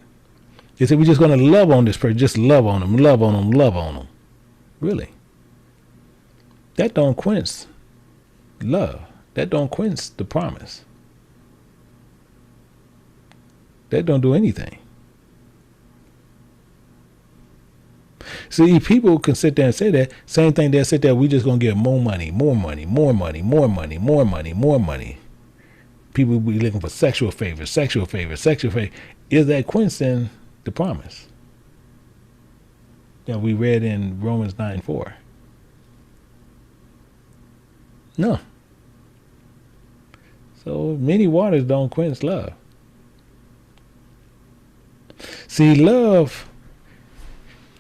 They say, we're just going to love on this person, just love on them, love on them, love on them. Really? That don't quench love. That don't quench the promise. That don't do anything. See, people can sit there and say that. Same thing, they'll sit there, we just going to get more money, more money, more money, more money, more money, more money. People will be looking for sexual favors, sexual favors, sexual favors. Is that quenching the promise? that we read in Romans 9:4? No. So many waters don't quench love. See, love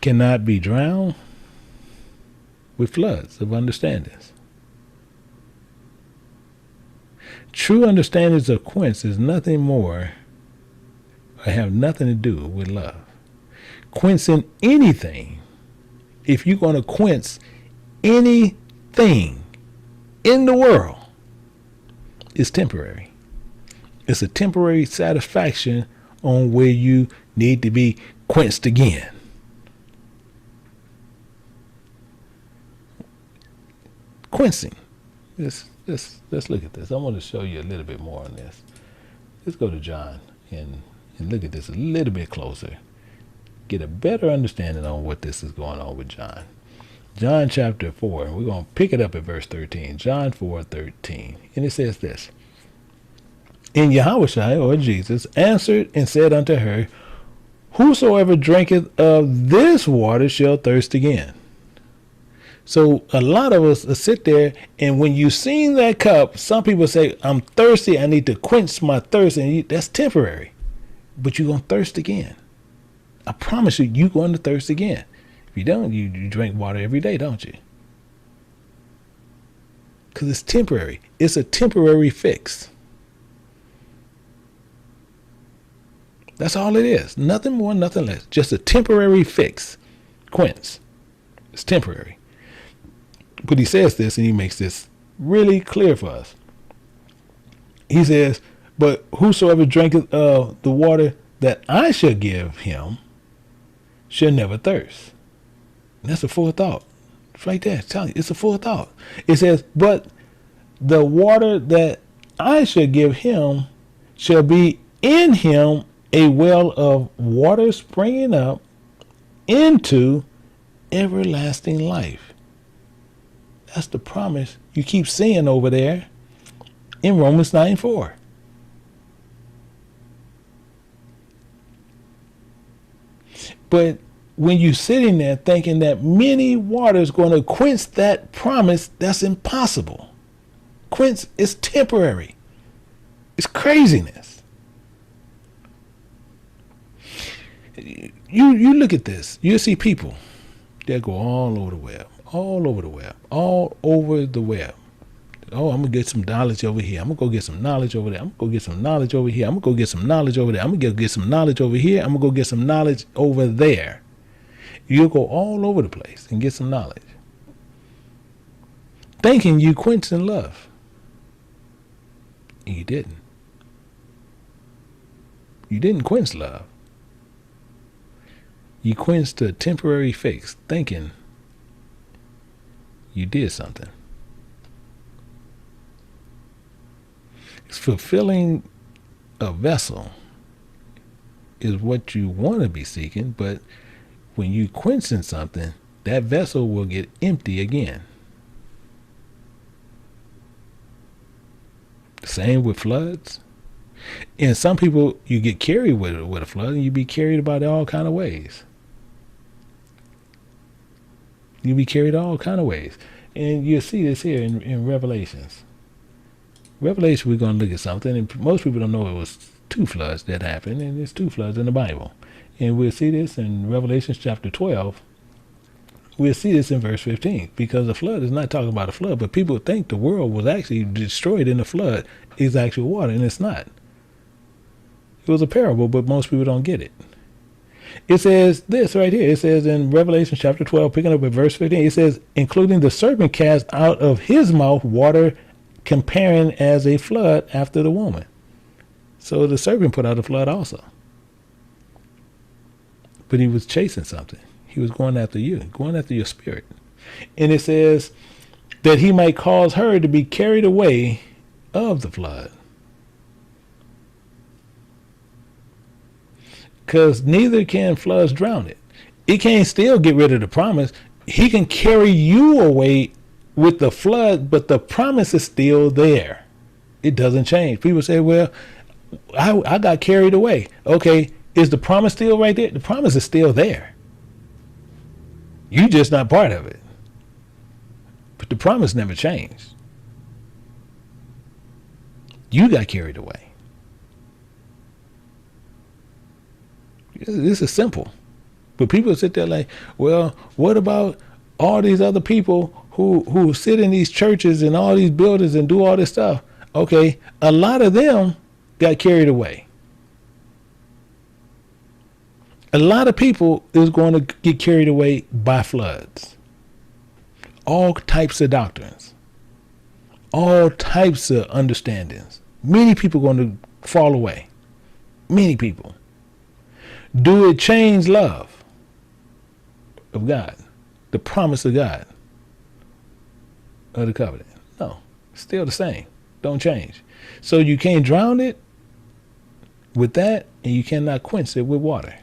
cannot be drowned with floods of understandings. True understandings of quench is nothing more or have nothing to do with love. Quenching anything, if you're going to quench anything in the world, is temporary. It's a temporary satisfaction on where you need to be quenched again. Quenching. Let's look at this. I want to show you a little bit more on this. Let's go to John and look at this a little bit closer. Get a better understanding on what this is going on with John. John chapter 4. We're going to pick it up at verse 13. John 4:13. And it says this. And Yahushua, or Jesus, answered and said unto her, whosoever drinketh of this water shall thirst again. So a lot of us sit there, and when you seen that cup, some people say, I'm thirsty, I need to quench my thirst, and that's temporary. But you're going to thirst again. I promise you, you're going to thirst again. If you don't, you drink water every day, don't you? Because it's temporary. It's a temporary fix. That's all it is. Nothing more, nothing less. Just a temporary fix. Quench. It's temporary. But he says this, and he makes this really clear for us. He says, but whosoever drinketh of the water that I shall give him shall never thirst. And that's a full thought. It's right there. It's telling you, it's a full thought. It says, but the water that I shall give him shall be in him a well of water springing up into everlasting life. That's the promise you keep seeing over there in Romans 9:4. But when you're sitting there thinking that many waters going to quench that promise, that's impossible. Quench is temporary. It's craziness. You look at this. You'll see people that go all over the web. All over the web. All over the web. Oh, I'm going to get some knowledge over here. I'm going to go get some knowledge over there. I'm going to go get some knowledge over here. I'm going to go get some knowledge over there. I'm going to get some knowledge over here. I'm going to go get some knowledge over there. You'll go all over the place and get some knowledge. Thinking you quenched in love. And you didn't. You didn't quench love. You quenched a temporary fix, thinking you did something. It's fulfilling a vessel is what you want to be seeking, but when you quenching something, that vessel will get empty again. Same with floods. And some people, you get carried with a flood, and you be carried about all kind of ways. You be carried all kind of ways. And you'll see this here in Revelations. Revelation, we're going to look at something, and most people don't know it was 2 floods that happened, and there's 2 floods in the Bible. And we'll see this in Revelation chapter 12. We'll see this in verse 15, because the flood is not talking about a flood, but people think the world was actually destroyed in the flood is actual water, and it's not. It was a parable, but most people don't get it. It says this right here. It says in Revelation chapter 12, picking up at verse 15, it says, including the serpent cast out of his mouth water comparing as a flood after the woman. So the serpent put out a flood also. But he was chasing something. He was going after you, going after your spirit. And it says that he might cause her to be carried away of the flood. Because neither can floods drown it. It can't still get rid of the promise. He can carry you away with the flood, but the promise is still there. It doesn't change. People say, well, I got carried away. Okay, is the promise still right there? The promise is still there. You just not part of it. But the promise never changed. You got carried away. This is simple. But people sit there like, well, what about all these other people who sit in these churches and all these buildings and do all this stuff? Okay, a lot of them got carried away. A lot of people is going to get carried away by floods. All types of doctrines. All types of understandings. Many people are going to fall away. Many people. Do it change love of God? The promise of God? Of the covenant? No. Still the same. Don't change. So you can't drown it with that, and you cannot quench it with water.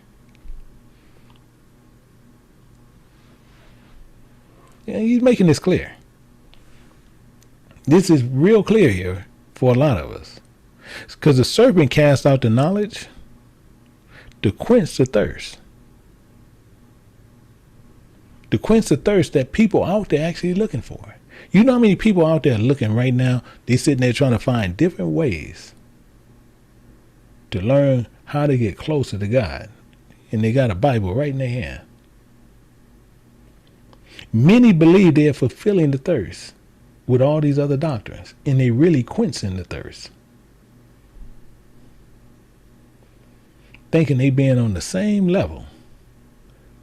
Yeah, he's making this clear. This is real clear here for a lot of us. Because the serpent cast out the knowledge to quench the thirst. To quench the thirst that people out there actually looking for. You know how many people out there looking right now? They sitting there trying to find different ways to learn how to get closer to God. And they got a Bible right in their hand. Many believe they are fulfilling the thirst with all these other doctrines, and they really quenching the thirst. Thinking they being on the same level.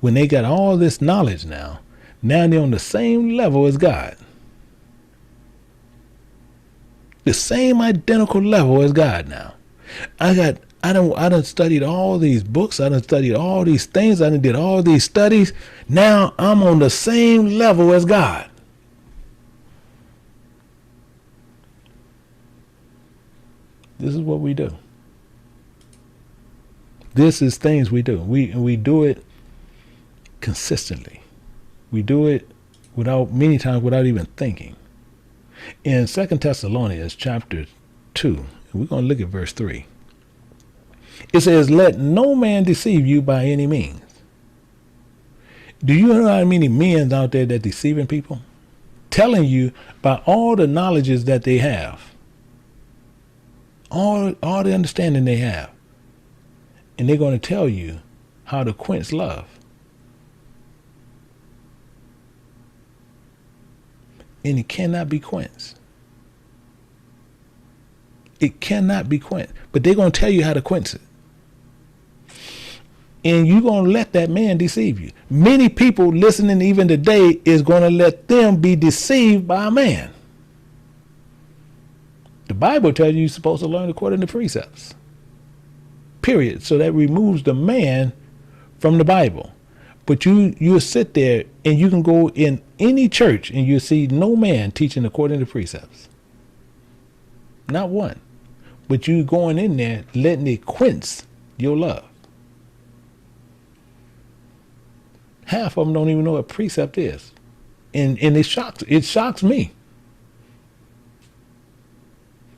When they got all this knowledge now they're on the same level as God. The same identical level as God now. I done studied all these books. I done studied all these things. I done did all these studies. Now I'm on the same level as God. This is what we do. This is things we do. We do it consistently. We do it many times without even thinking. In 2 Thessalonians chapter 2, we're going to look at verse 3. It says, let no man deceive you by any means. Do you know how many men out there that deceiving people? Telling you by all the knowledges that they have. All the understanding they have. And they're going to tell you how to quench love. And it cannot be quenched. It cannot be quenched. But they're going to tell you how to quench it. And you're going to let that man deceive you. Many people listening even today is going to let them be deceived by a man. The Bible tells you you're supposed to learn according to precepts. Period. So that removes the man from the Bible. But you'll sit there and you can go in any church and you'll see no man teaching according to precepts. Not one. But you going in there letting it quench your love. Half of them don't even know what precept is. And it shocks me.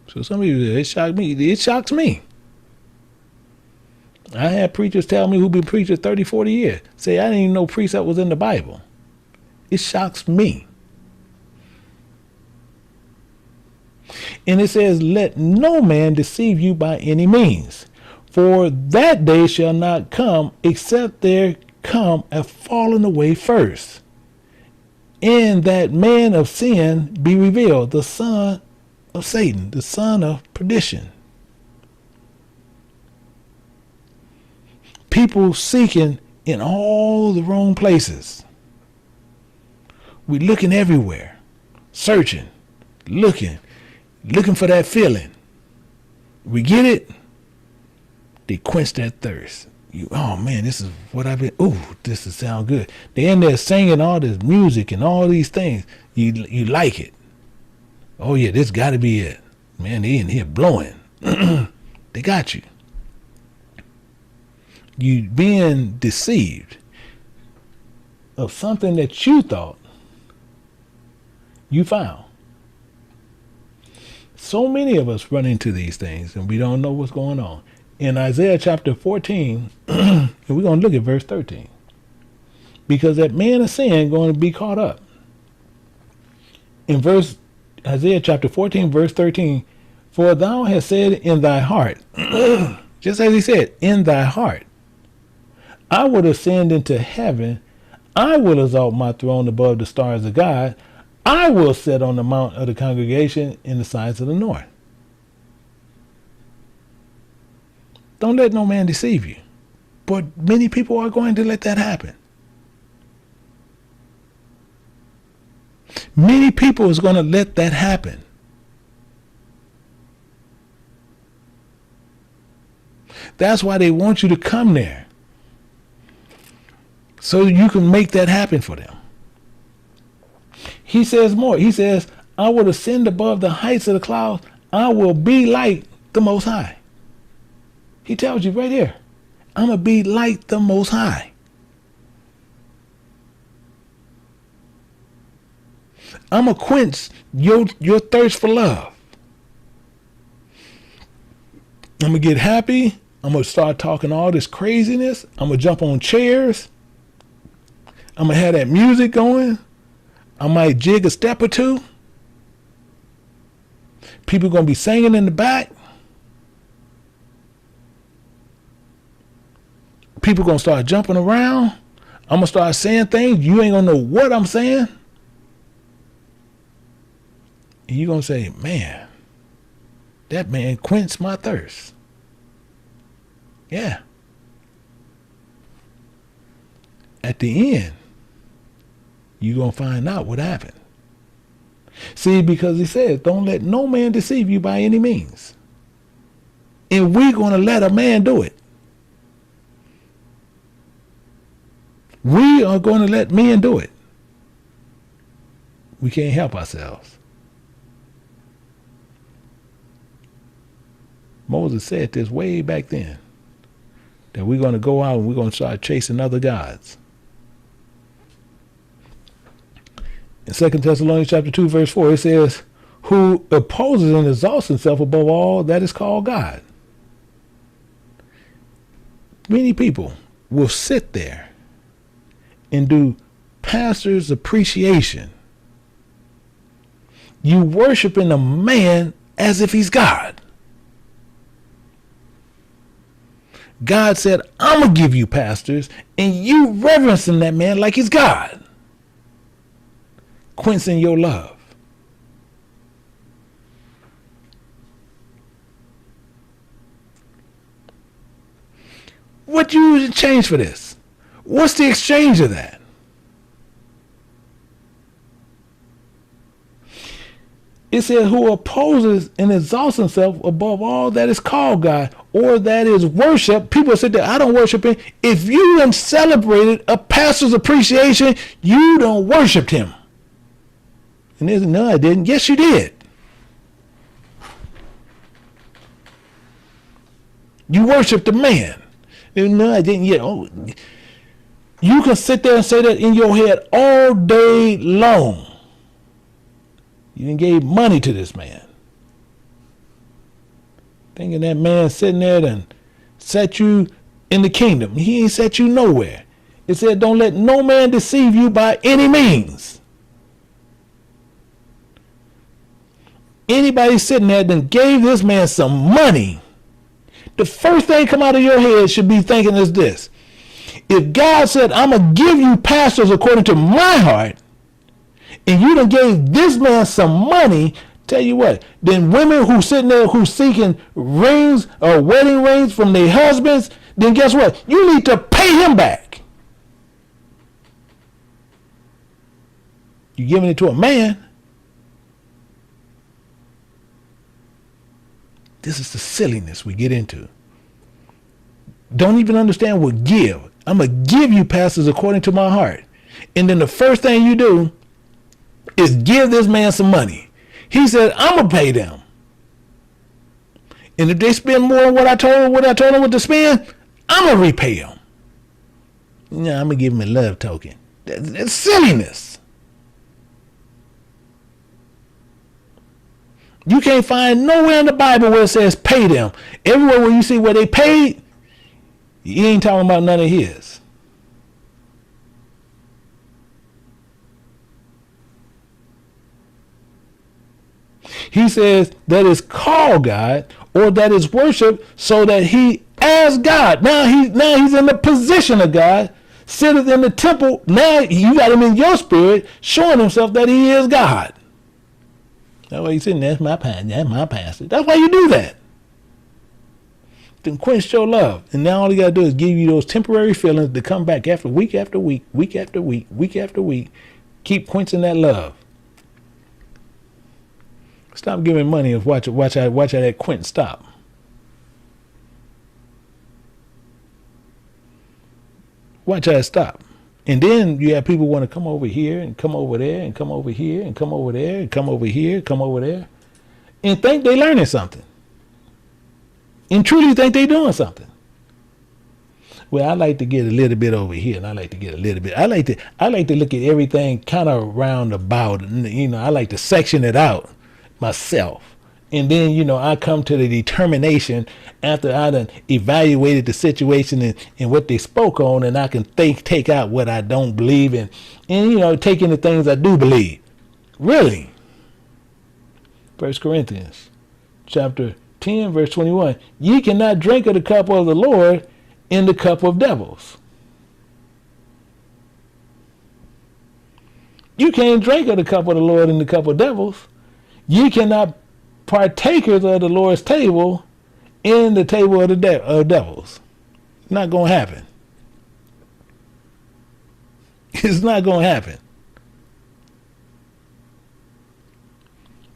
So some of you, it shocked me. It shocks me. I had preachers tell me who've been preaching 30, 40 years, say, I didn't even know precept was in the Bible. It shocks me. And it says, let no man deceive you by any means, for that day shall not come except there come a falling away first, and that man of sin be revealed, the son of Satan, the son of perdition. People seeking in all the wrong places. We're looking everywhere, searching, looking for that feeling. We get it, they quench that thirst. Oh man, this is what I've been, this is sound good. They're in there singing all this music and all these things. You like it. Oh yeah, this gotta be it. Man, they in here blowing. They got you. You being deceived of something that you thought you found. So many of us run into these things and we don't know what's going on. In Isaiah chapter 14, and we're going to look at verse 13. because that man of sin going to be caught up. In Isaiah chapter 14, verse 13, for thou hast said in thy heart, just as he said, in thy heart, I will ascend into heaven. I will exalt my throne above the stars of God. I will sit on the mount of the congregation in the sides of the north. Don't let no man deceive you. But many people are going to let that happen. Many people is going to let that happen. That's why they want you to come there, so you can make that happen for them. He says more. He says, I will ascend above the heights of the clouds. I will be like the Most High. He tells you right here, I'm going to be like the Most High. I'm going to quench your thirst for love. I'm going to get happy. I'm going to start talking all this craziness. I'm going to jump on chairs. I'm going to have that music going. I might jig a step or two. People are going to be singing in the back. People are going to start jumping around. I'm going to start saying things. You ain't going to know what I'm saying. And you're going to say, man, that man quenched my thirst. Yeah. At the end, you're going to find out what happened. See, because he says, don't let no man deceive you by any means. And we're going to let a man do it. We are going to let men do it. We can't help ourselves. Moses said this way back then, that we're going to go out and we're going to start chasing other gods. In 2 Thessalonians chapter 2, verse 4, it says, who opposes and exalts himself above all that is called God. Many people will sit there and do pastor's appreciation. You worshiping a man as if he's God. God said, I'm going to give you pastors, and you reverencing that man like he's God. Quenching your love. What you change for this? What's the exchange of that? It says, who opposes and exalts himself above all that is called God, or that is worship. People sit there, I don't worship him. If you done celebrated a pastor's appreciation, you don't worship him. And there's, no, I didn't. Yes, you did. You worshiped the man. No, I didn't yet. Oh, you can sit there and say that in your head all day long. You done gave money to this man. Thinking that man sitting there and set you in the kingdom. He ain't set you nowhere. It said, don't let no man deceive you by any means. Anybody sitting there that gave this man some money, the first thing come out of your head should be thinking is this. If God said, I'm going to give you pastors according to my heart, and you done gave this man some money, tell you what, then women who sitting there who seeking rings or wedding rings from their husbands, then guess what? You need to pay him back. You're giving it to a man. This is the silliness we get into. Don't even understand what give. I'm going to give you pastors according to my heart. And then the first thing you do is give this man some money. He said, I'm going to pay them. And if they spend more than what I told them what to spend, I'm going to repay them. Yeah, I'm going to give them a love token. That's silliness. You can't find nowhere in the Bible where it says pay them. Everywhere where you see where they paid, you ain't talking about none of his. He says that is called God or that is worship, so that he as God. Now he's in the position of God, sitteth in the temple. Now you got him in your spirit, showing himself that he is God. That's why he's sitting there. That's my pastor. That's my pastor. That's why you do that. Then quench your love. And now all you got to do is give you those temporary feelings to come back after week after week, week after week, week after week. Keep quenching that love. Stop giving money and watch how that quench stop. Watch how it stop. And then you have people want to come over here and come over there and come over here and come over there and come over here, come over there, and think they learning something. And truly think they doing something. Well, I like to get a little bit over here, and I like to get a little bit. I like to look at everything kind of roundabout. I like to section it out myself. And then, I come to the determination after I done evaluated the situation and what they spoke on, and I can take out what I don't believe and take in the things I do believe. Really. 1 Corinthians chapter 10, verse 21. Ye cannot drink of the cup of the Lord in the cup of devils. You can't drink of the cup of the Lord in the cup of devils. You cannot partakers of the Lord's table in the table of the devils. Not going to happen. It's not going to happen.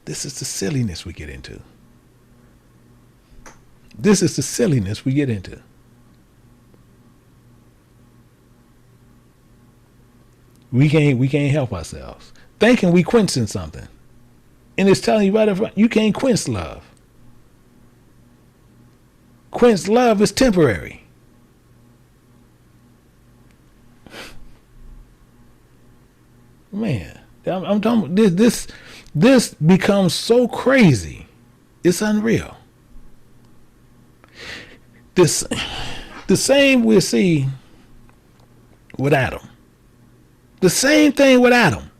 This is the silliness we get into. This is the silliness we get into. We can't help ourselves. Thinking we quenching something. And it's telling you right up front, you can't quench love. Quench love is temporary. Man, I'm talking. This becomes so crazy, it's unreal. The same we see with Adam. The same thing with Adam.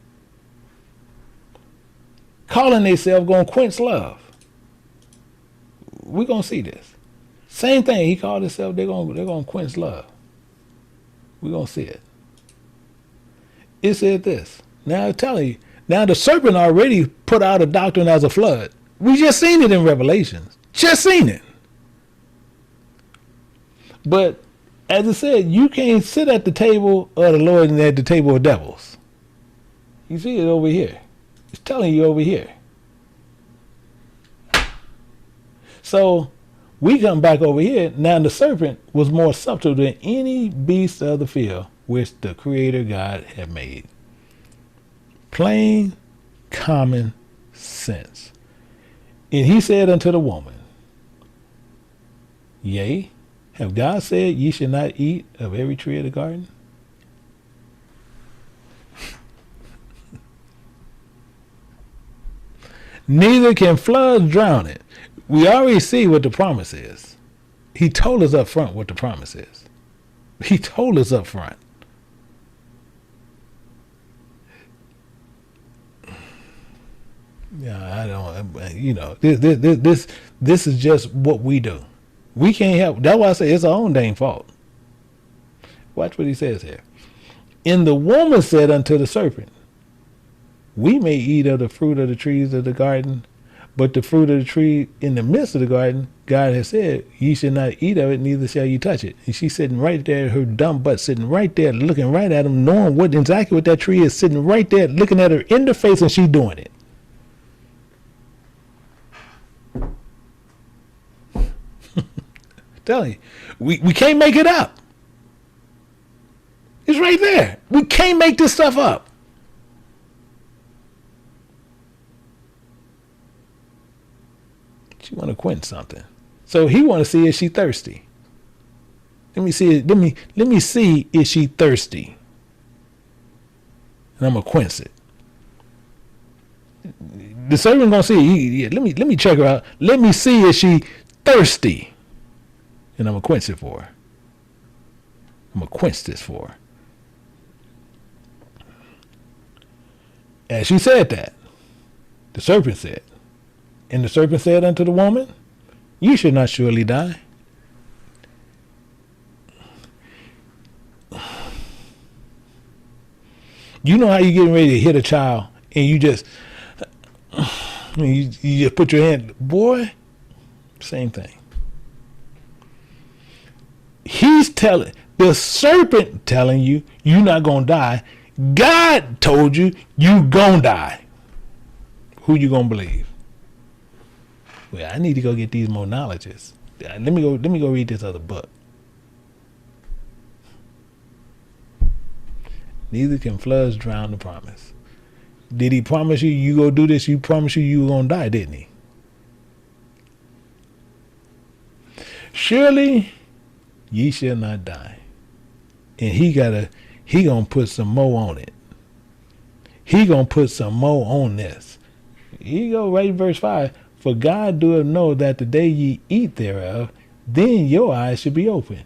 Calling themselves going to quench love. We're going to see this. Same thing. He called himself, they're going to quench love. We're going to see it. It said this. Now I'm telling you, now the serpent already put out a doctrine as a flood. We just seen it in Revelations. Just seen it. But as I said, you can't sit at the table of the Lord and at the table of devils. You see it over here. It's telling you over here. So we come back over here. Now the serpent was more subtle than any beast of the field which the Creator God had made. Plain, common sense. And he said unto the woman, Yea, have God said ye should not eat of every tree of the garden? Neither can floods drown it. We already see what the promise is. He told us up front what the promise is. He told us up front. Yeah, I don't. This is just what we do. We can't help. That's why I say it's our own dang fault. Watch what he says here. And the woman said unto the serpent, We may eat of the fruit of the trees of the garden, but the fruit of the tree in the midst of the garden, God has said, Ye should not eat of it, neither shall you touch it. And she's sitting right there, her dumb butt sitting right there, looking right at him, knowing exactly what that tree is, sitting right there, looking at her in the face, and she's doing it. Telling you, we can't make it up. It's right there. We can't make this stuff up. She want to quench something, so he want to see if she thirsty. Let me see. Let me see if she thirsty, and I'm gonna quench it. The servant gonna see. Let me check her out. Let me see if she thirsty. And I'm going to quench it for her. I'm going to quench this for her. As she said that, the serpent said, And the serpent said unto the woman, you should not surely die. You know how you getting ready to hit a child and you just put your hand, boy, same thing. He's telling, the serpent telling you, you're not going to die. God told you, you going to die. Who you going to believe? Well, I need to go get these more knowledges. Let me go read this other book. Neither can floods drown the promise. Did he promise you, you go do this? You promised you were going to die, didn't he? Surely ye shall not die. And he gonna put some more on it. He gonna put some more on this. He go right in verse 5. For God doeth know that the day ye eat thereof, then your eyes should be open.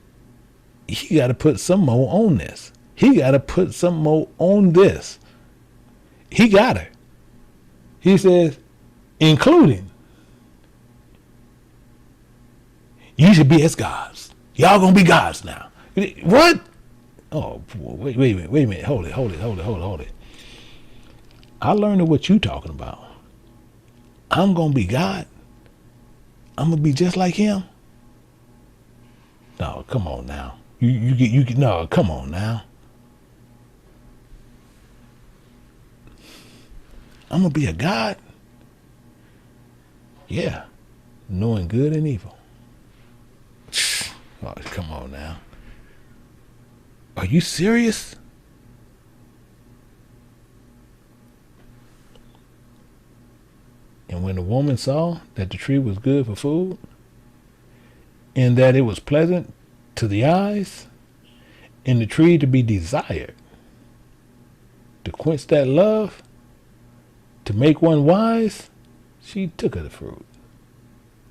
He got to put some more on this. He got to put some more on this. He got her. He says, including, you should be as gods. Y'all gonna be gods now. What? Oh, wait a minute. Hold it. I learned what you talking about. I'm gonna be God. I'm gonna be just like him. No, come on now. No, come on now. I'm gonna be a God. Yeah, knowing good and evil. Oh, come on now. Are you serious? And when the woman saw that the tree was good for food, and that it was pleasant to the eyes, and the tree to be desired, to quench that love, to make one wise, she took of the fruit,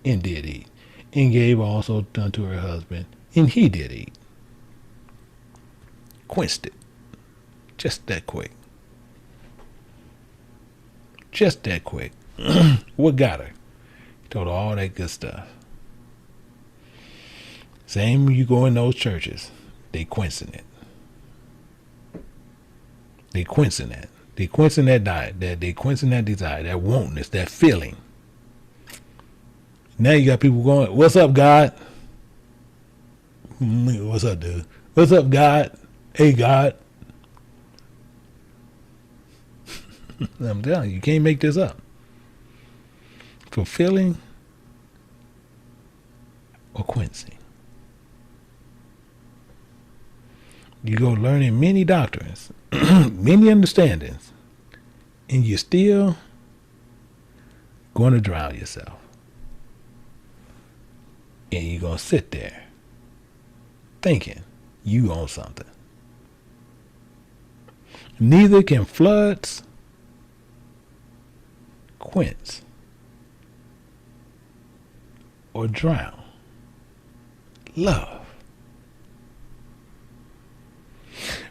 and did eat, and gave also unto her husband, and he did eat. Quenched it. Just that quick. Just that quick. What got her? Told her all that good stuff. Same when you go in those churches. They quenching it. They quenching that. They quenching that diet. They quenching that desire. That wantness. That feeling. Now you got people going, what's up, God? What's up, dude? What's up, God? Hey, God. I'm telling you, you can't make this up. Fulfilling or quenching. You go learning many doctrines, many understandings, and you're still going to drown yourself. And you're going to sit there thinking you own something. Neither can floods quench or drown love.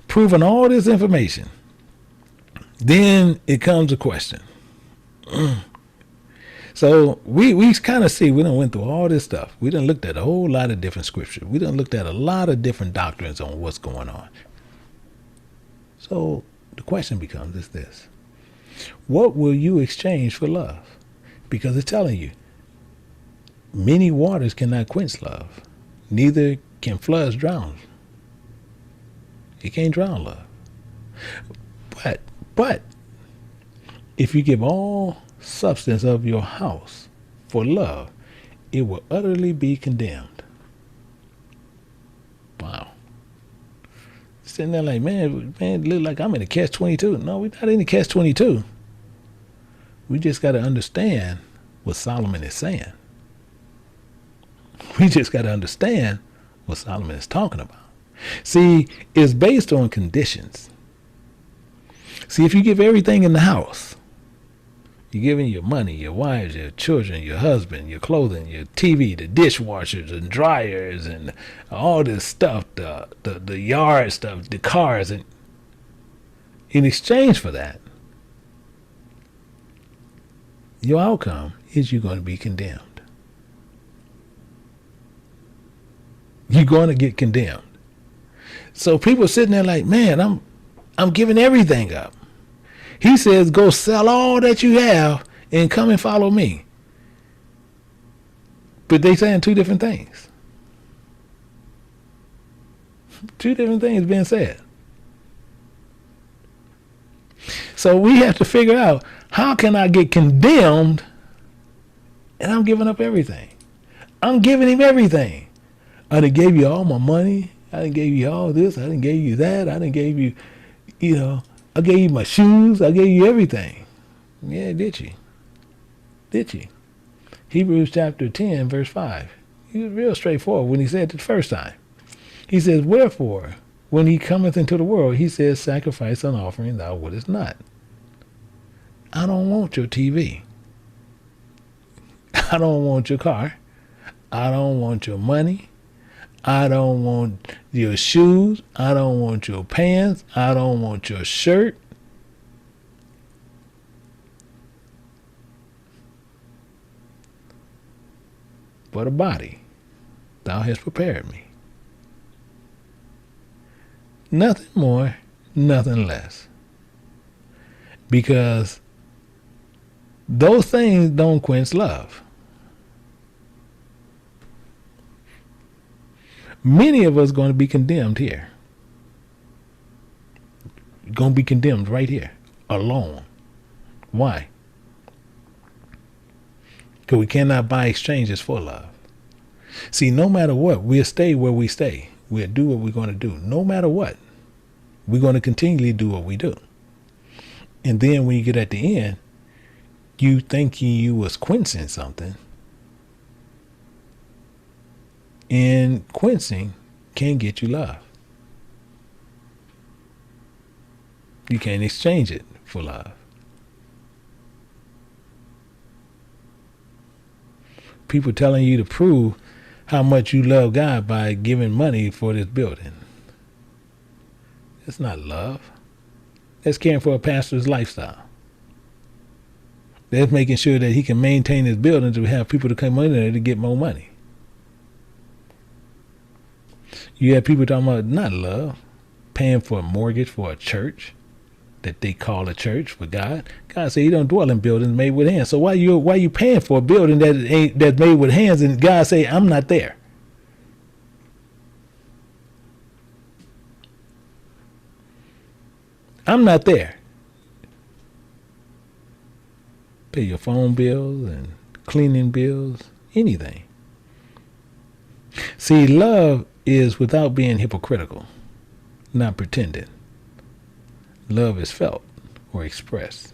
Proving all this information, then it comes a question. So we kind of see, we done went through all this stuff. We done looked at a whole lot of different scriptures. We done looked at a lot of different doctrines on what's going on. So the question becomes is this. What will you exchange for love? Because it's telling you, many waters cannot quench love. Neither can floods drown. It can't drown love. But if you give all substance of your house for love, it will utterly be condemned. Wow. Sitting there like, man, it look like I'm in a catch-22. No, we're not in a catch-22. We just got to understand what Solomon is saying. We just got to understand what Solomon is talking about. See, it's based on conditions. See, if you give everything in the house, you're giving your money, your wives, your children, your husband, your clothing, your TV, the dishwashers and dryers and all this stuff, the yard stuff, the cars, and in exchange for that, your outcome is you're going to be condemned. You're going to get condemned. So people sitting there like, man, I'm giving everything up. He says, go sell all that you have and come and follow me. But they saying two different things. Two different things being said. So we have to figure out, how can I get condemned and I'm giving up everything? I'm giving him everything. I done gave you all my money. I done gave you all this. I done gave you that. I done gave you, I gave you my shoes. I gave you everything. Yeah, did you? Did you? Hebrews chapter 10, verse 5. He was real straightforward when he said it the first time. He says, wherefore, when he cometh into the world, he says, sacrifice and offering thou wouldest not. I don't want your TV. I don't want your car. I don't want your money. I don't want your shoes. I don't want your pants. I don't want your shirt. But a body thou hast prepared me. Nothing more, nothing less. Because those things don't quench love. Many of us are going to be condemned here. Going to be condemned right here, alone. Why? Because we cannot buy exchanges for love. See, no matter what, we'll stay where we stay. We'll do what we're going to do. No matter what, we're going to continually do what we do. And then when you get at the end, you thinking you was quenching something. And quenching can get you love. You can't exchange it for love. People telling you to prove how much you love God by giving money for this building. It's not love. That's caring for a pastor's lifestyle. That's making sure that he can maintain his building to have people to come in there to get more money. You have people talking about not love, paying for a mortgage for a church that they call a church for God. God said he don't dwell in buildings made with hands. So why you paying for a building that's made with hands, and God say I'm not there? I'm not there. Pay your phone bills and cleaning bills, anything. See, love is without being hypocritical, not pretending. Love is felt or expressed.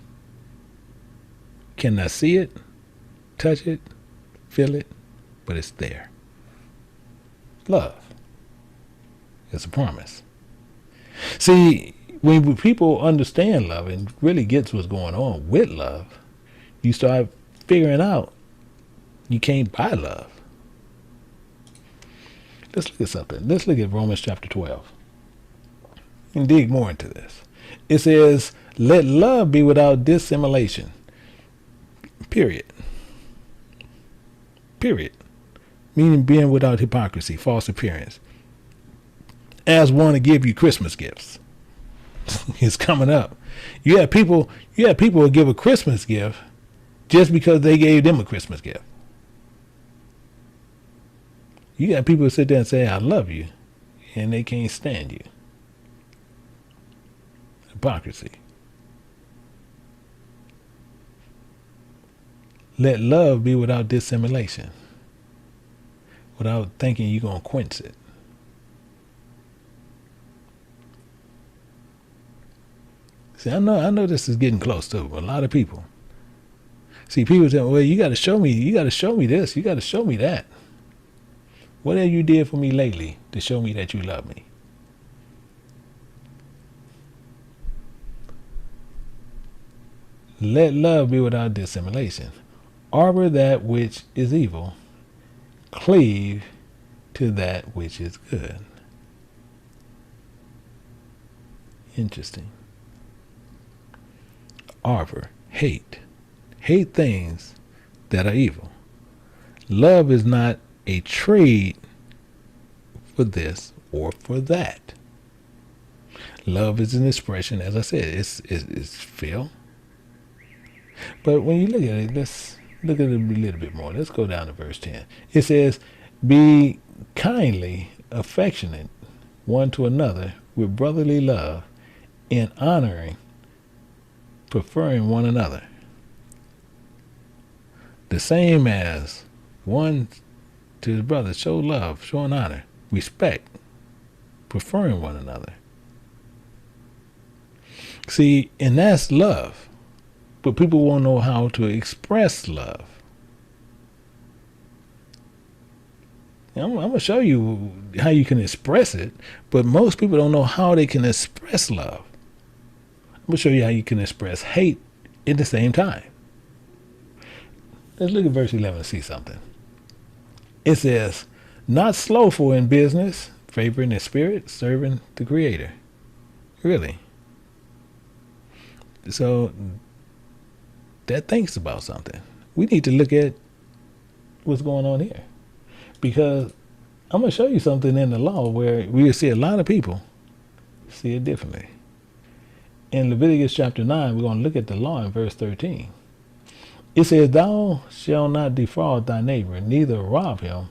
Cannot see it, touch it, feel it, but it's there. Love. It's a promise. See, when people understand love and really gets what's going on with love, you start figuring out you can't buy love. Let's look at something. Let's look at Romans chapter 12 and dig more into this. It says, let love be without dissimulation. Period. Period. Meaning being without hypocrisy, false appearance. As one to give you Christmas gifts. It's coming up. You have people who give a Christmas gift just because they gave them a Christmas gift. You got people who sit there and say, I love you, and they can't stand you. Hypocrisy. Let love be without dissimulation, without thinking you're going to quench it. See, I know this is getting close to a lot of people. See, people tell me, well, you got to show me this, you got to show me that. What have you did for me lately to show me that you love me? Let love be without dissimulation. Arbor that which is evil. Cleave to that which is good. Interesting. Arbor, hate. Hate things that are evil. Love is not a trade for this or for that. Love is an expression, as I said, it's feel. But when you look at it, let's look at it a little bit more. Let's go down to verse 10. It says, be kindly affectionate one to another with brotherly love, in honoring, preferring one another. The same as one to his brother, show love, showing honor, respect, preferring one another. See, and that's love. But people won't know how to express love. I'm going to show you how you can express it, but most people don't know how they can express love. I'm going to show you how you can express hate at the same time. Let's look at verse 11 and see something. It says, not slothful in business, favoring the spirit, serving the Creator. Really. So that thinks about something. We need to look at what's going on here, because I'm going to show you something in the law where we see a lot of people see it differently. In Leviticus chapter 9, we're going to look at the law in verse 13. It says, thou shalt not defraud thy neighbor, neither rob him.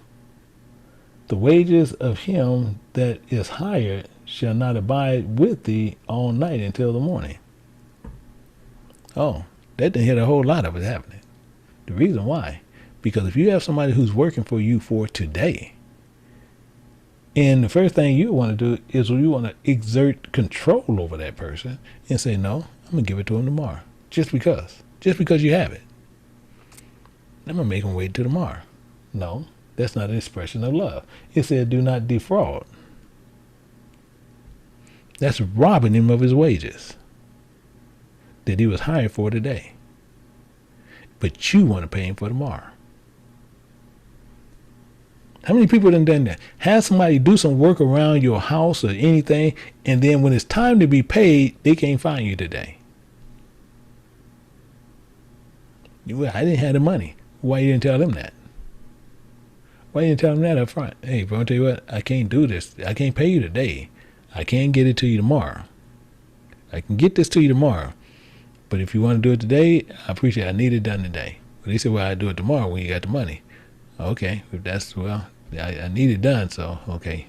The wages of him that is hired shall not abide with thee all night until the morning. Oh, that didn't hit a whole lot of it, haven't it? The reason why, because if you have somebody who's working for you for today, and the first thing you want to do is you want to exert control over that person and say, no, I'm going to give it to him tomorrow. Just because you have it. I'm going to make him wait till tomorrow. No, that's not an expression of love. It said, do not defraud. That's robbing him of his wages that he was hired for today. But you want to pay him for tomorrow. How many people done that? Have somebody do some work around your house or anything, and then when it's time to be paid, they can't find you today. Well, I didn't have the money. Why you didn't tell them that? Why you didn't tell them that up front? Hey, bro, I'll tell you what, I can't do this. I can't pay you today. I can't get it to you tomorrow. I can get this to you tomorrow. But if you want to do it today, I appreciate it. I need it done today. But they said, well, I'll do it tomorrow when you got the money. Okay, if that's, well, I need it done, so, okay.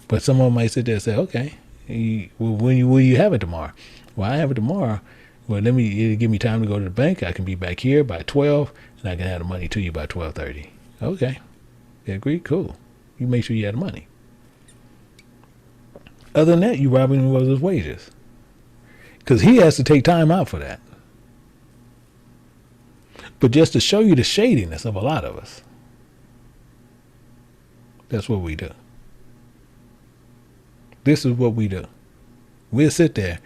But someone might sit there and say, okay, well, will you have it tomorrow? Well, I have it tomorrow. Well, it'll give me time to go to the bank. I can be back here by 12, and I can have the money to you by 12:30. Okay, you agree? Cool. You make sure you have the money. Other than that, you robbing him of his wages. Because he has to take time out for that. But just to show you the shadiness of a lot of us, that's what we do. This is what we do. We'll sit there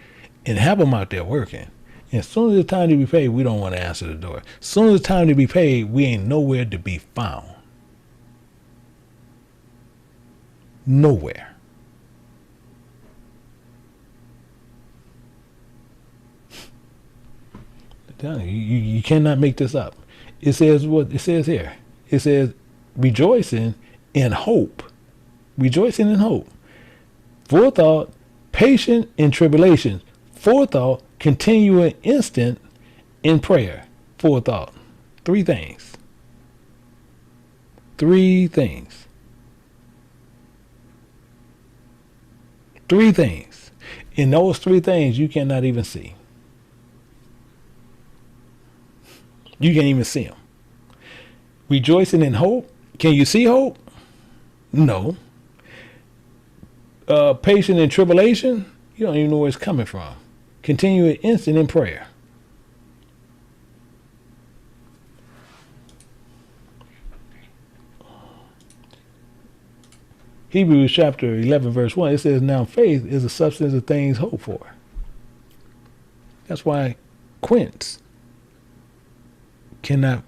and have them out there working. And as soon as it's time to be paid, we don't want to answer the door. As soon as it's time to be paid, we ain't nowhere to be found. Nowhere. You cannot make this up. It says what it says here. It says rejoicing in hope. Rejoicing in hope. Forethought, patient in tribulation. Forethought, continuing instant in prayer. Forethought. Three things. Three things. Three things. In those three things, you cannot even see. You can't even see them. Rejoicing in hope. Can you see hope? No. Patient in tribulation. You don't even know where it's coming from. Continuing instant in prayer. Hebrews chapter 11 verse 1, it says, now faith is the substance of things hoped for. That's why Quench cannot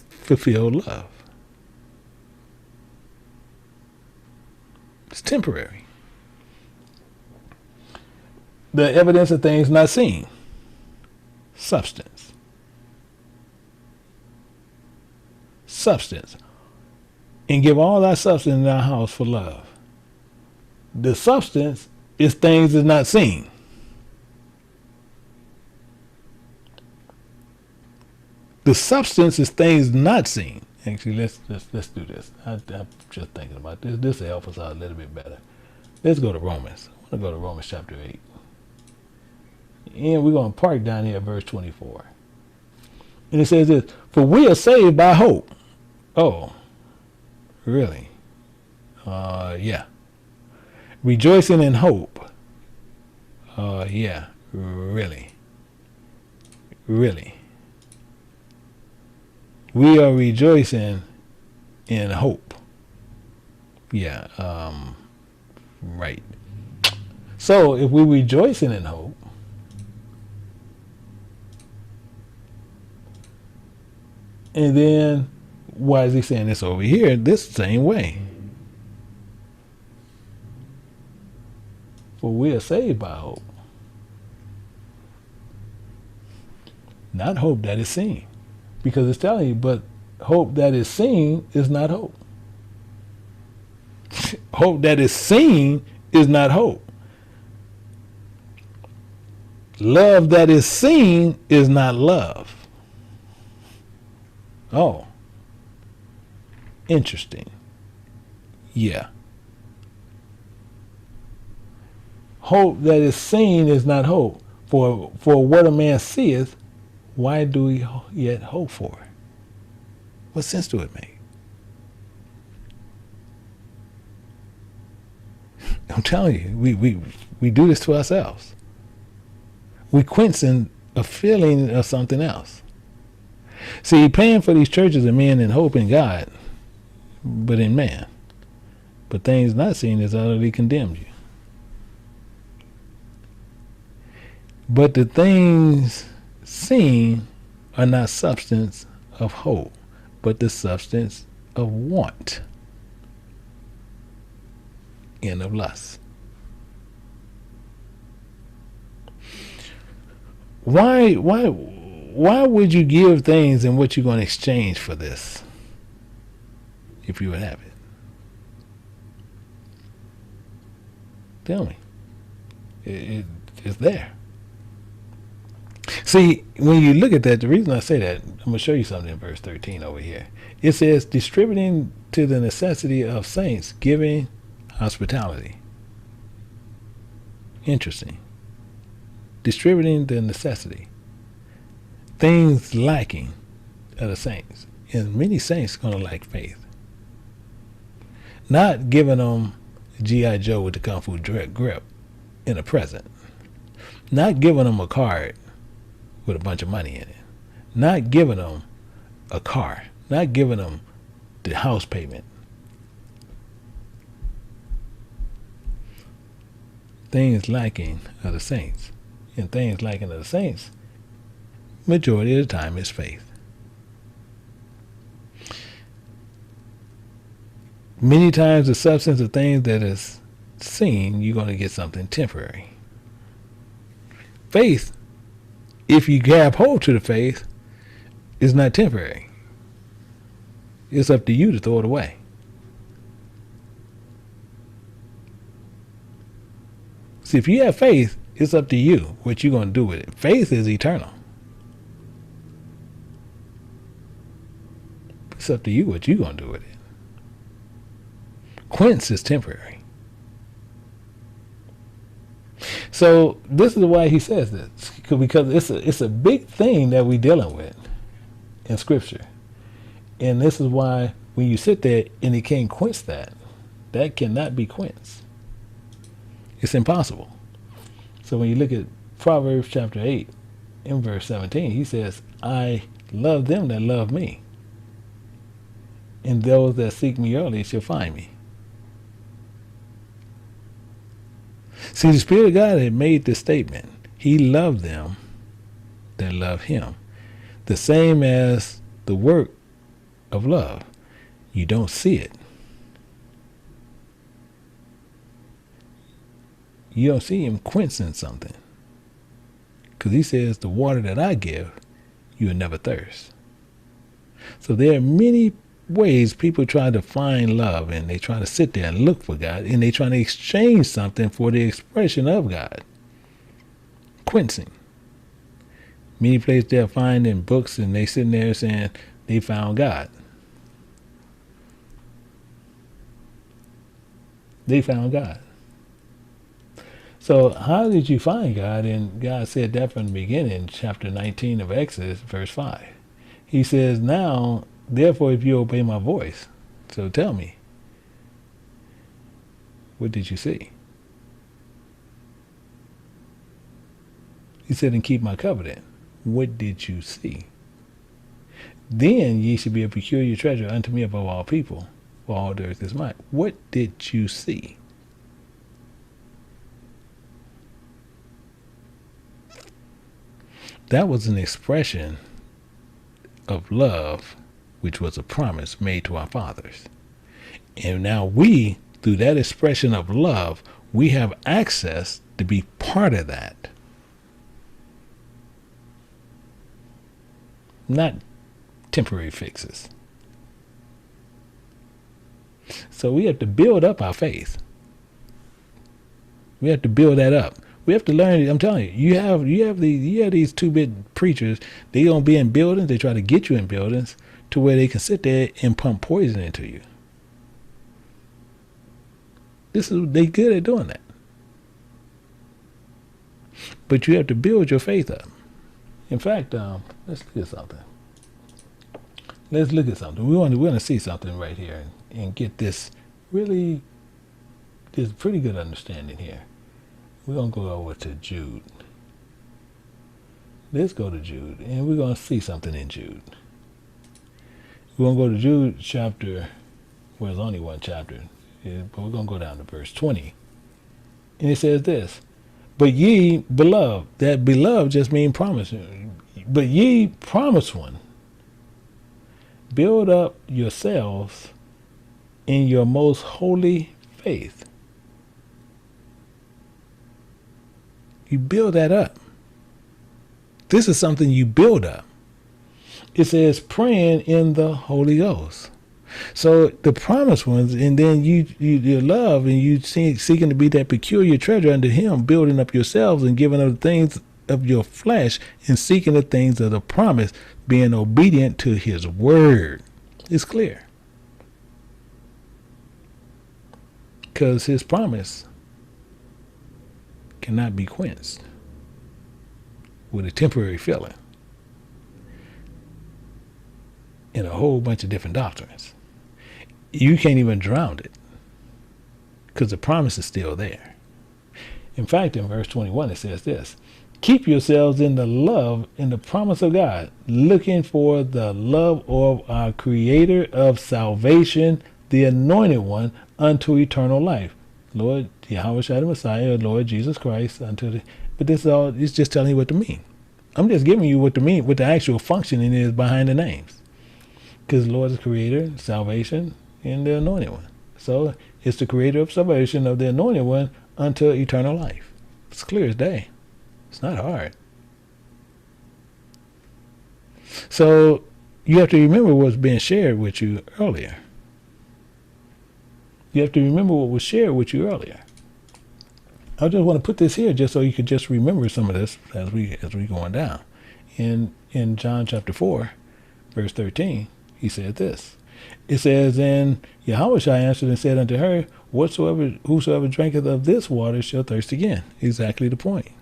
fulfill love. It's temporary. The evidence of things not seen. Substance. substance, and give all thy substance in thy house for love. The substance is things that's not seen. The substance is things not seen. Actually, let's do this. I'm just thinking about this. This will help us out a little bit better. Let's go to Romans. I want to go to Romans chapter 8. And we're going to park down here at verse 24. And it says this, for we are saved by hope. Oh, really? Yeah. Rejoicing in hope. Yeah, really. Really. We are rejoicing in hope. Yeah, right. So if we're rejoicing in hope, and then why is he saying this over here this same way? For we are saved by hope. Not hope that is seen. Because it's telling you, but hope that is seen is not hope. Hope that is seen is not hope. Love that is seen is not love. Oh. Interesting. Yeah. Hope that is seen is not hope. For what a man seeth, why do we yet hope for? What sense do it make? I'm telling you, we do this to ourselves. We quench in a feeling of something else. See, praying for these churches are men in hope in God, but in man. But things not seen is utterly condemned you. But the things seen are not substance of hope, but the substance of want and of lust. Why would you give things and what you're going to exchange for this if you would have it? Tell me. It's there. See, when you look at that, the reason I say that, I'm going to show you something in verse 13 over here. It says, distributing to the necessity of saints, giving hospitality. Interesting. Distributing the necessity. Things lacking of the saints. And many saints are going to lack faith. Not giving them G.I. Joe with the Kung Fu grip in a present. Not giving them a card with a bunch of money in it. Not giving them a car. Not giving them the house payment. Things lacking of the saints. And things lacking of the saints, majority of the time is faith. Many times the substance of things that is seen, you're going to get something temporary. Faith, if you grab hold to the faith, is not temporary. It's up to you to throw it away. See, if you have faith, it's up to you what you're going to do with it. Faith is eternal. It's up to you what you're going to do with it. Quench is temporary. So this is why he says this, because it's a big thing that we're dealing with in Scripture. And this is why when you sit there and he can't quench that cannot be quenched. It's impossible. So when you look at Proverbs chapter 8 in verse 17, he says, I love them that love me, and those that seek me early shall find me. See, the Spirit of God had made this statement. He loved them that love him. The same as the work of love. You don't see it. You don't see him quenching something. Because he says, the water that I give, you will never thirst. So there are many ways people try to find love, and they try to sit there and look for God, and they try to exchange something for the expression of God. Quenching. Many places they'll find in books, and they sitting there saying they found God. They found God. So how did you find God? And God said that from the beginning, chapter 19 of Exodus, verse 5. He says, now, therefore, if you obey my voice, so tell me, what did you see? He said, and keep my covenant. What did you see? Then ye should be a peculiar treasure unto me above all people, for all the earth is mine. What did you see? That was an expression of love, which was a promise made to our fathers. And now we, through that expression of love, we have access to be part of that. Not temporary fixes. So we have to build up our faith. We have to build that up. We have to learn. I'm telling you, you have these 2-bit preachers. They gonna be in buildings. They try to get you in buildings to where they can sit there and pump poison into you. They good at doing that. But you have to build your faith up. In fact, let's look at something. We want to see something right here and get this pretty good understanding here. We're going to go over to Jude. Let's go to Jude, and we're going to see something in Jude. We're going to go to Jude chapter, well, there's only one chapter, but we're going to go down to verse 20. And it says this, but ye beloved, that beloved just means promise. But ye promised one, build up yourselves in your most holy faith. You build that up. This is something you build up. It says praying in the Holy Ghost. So the promised ones, and then you love, and you seeking to be that peculiar treasure unto him, building up yourselves and giving up the things of your flesh and seeking the things of the promise, being obedient to his word. It's clear. Because his promise cannot be quenched with a temporary feeling in a whole bunch of different doctrines. You can't even drown it because the promise is still there. In fact, in verse 21, it says this, keep yourselves in the love and the promise of God, looking for the love of our Creator of salvation, the Anointed One, unto eternal life. Lord Yahweh Shai the Messiah, Lord Jesus Christ, but this is all, it's just telling you what to mean. I'm just giving you what to mean, what the actual functioning is behind the names. Because Lord is Creator, salvation, and the Anointed One. So it's the Creator of salvation of the Anointed One unto eternal life. It's clear as day. It's not hard. So you have to remember what's being shared with you earlier. You have to remember what was shared with you earlier. I just want to put this here just so you could just remember some of this as we going down. In John chapter 4, verse 13, he said this. It says, and Yahweh Shai answered and said unto her, whosoever drinketh of this water shall thirst again. Exactly the point.